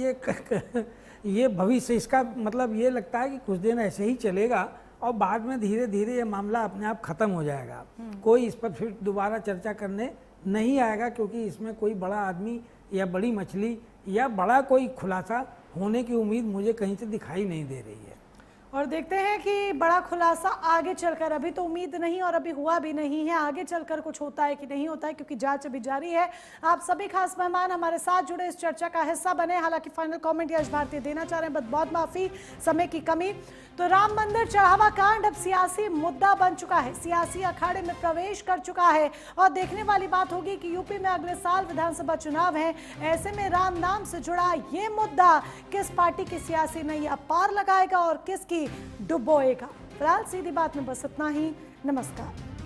ये भविष्य, इसका मतलब ये लगता है कि कुछ दिन ऐसे ही चलेगा और बाद में धीरे धीरे ये मामला अपने आप खत्म हो जाएगा। कोई इस पर फिर दोबारा चर्चा करने नहीं आएगा, क्योंकि इसमें कोई बड़ा आदमी या बड़ी मछली या बड़ा कोई खुलासा होने की उम्मीद मुझे कहीं से दिखाई नहीं दे रही है। और देखते हैं कि बड़ा खुलासा आगे चलकर, अभी तो उम्मीद नहीं और अभी हुआ भी नहीं है, आगे चलकर कुछ होता है कि नहीं होता है, क्योंकि जांच अभी जारी है। आप सभी खास मेहमान हमारे साथ जुड़े, इस चर्चा का हिस्सा बने। हालांकि फाइनल कमेंट यश भारती देना चाह रहे हैं, बहुत माफी, समय की कमी। तो राम मंदिर चढ़ावा कांड अब सियासी मुद्दा बन चुका है, सियासी अखाड़े में प्रवेश कर चुका है और देखने वाली बात होगी कि यूपी में अगले साल विधानसभा चुनाव है। ऐसे में राम नाम से जुड़ा ये मुद्दा किस पार्टी की सियासी नैया पार लगाएगा और किसकी डुबोएगा। फिलहाल सीधी बात में बस इतना ही। नमस्कार।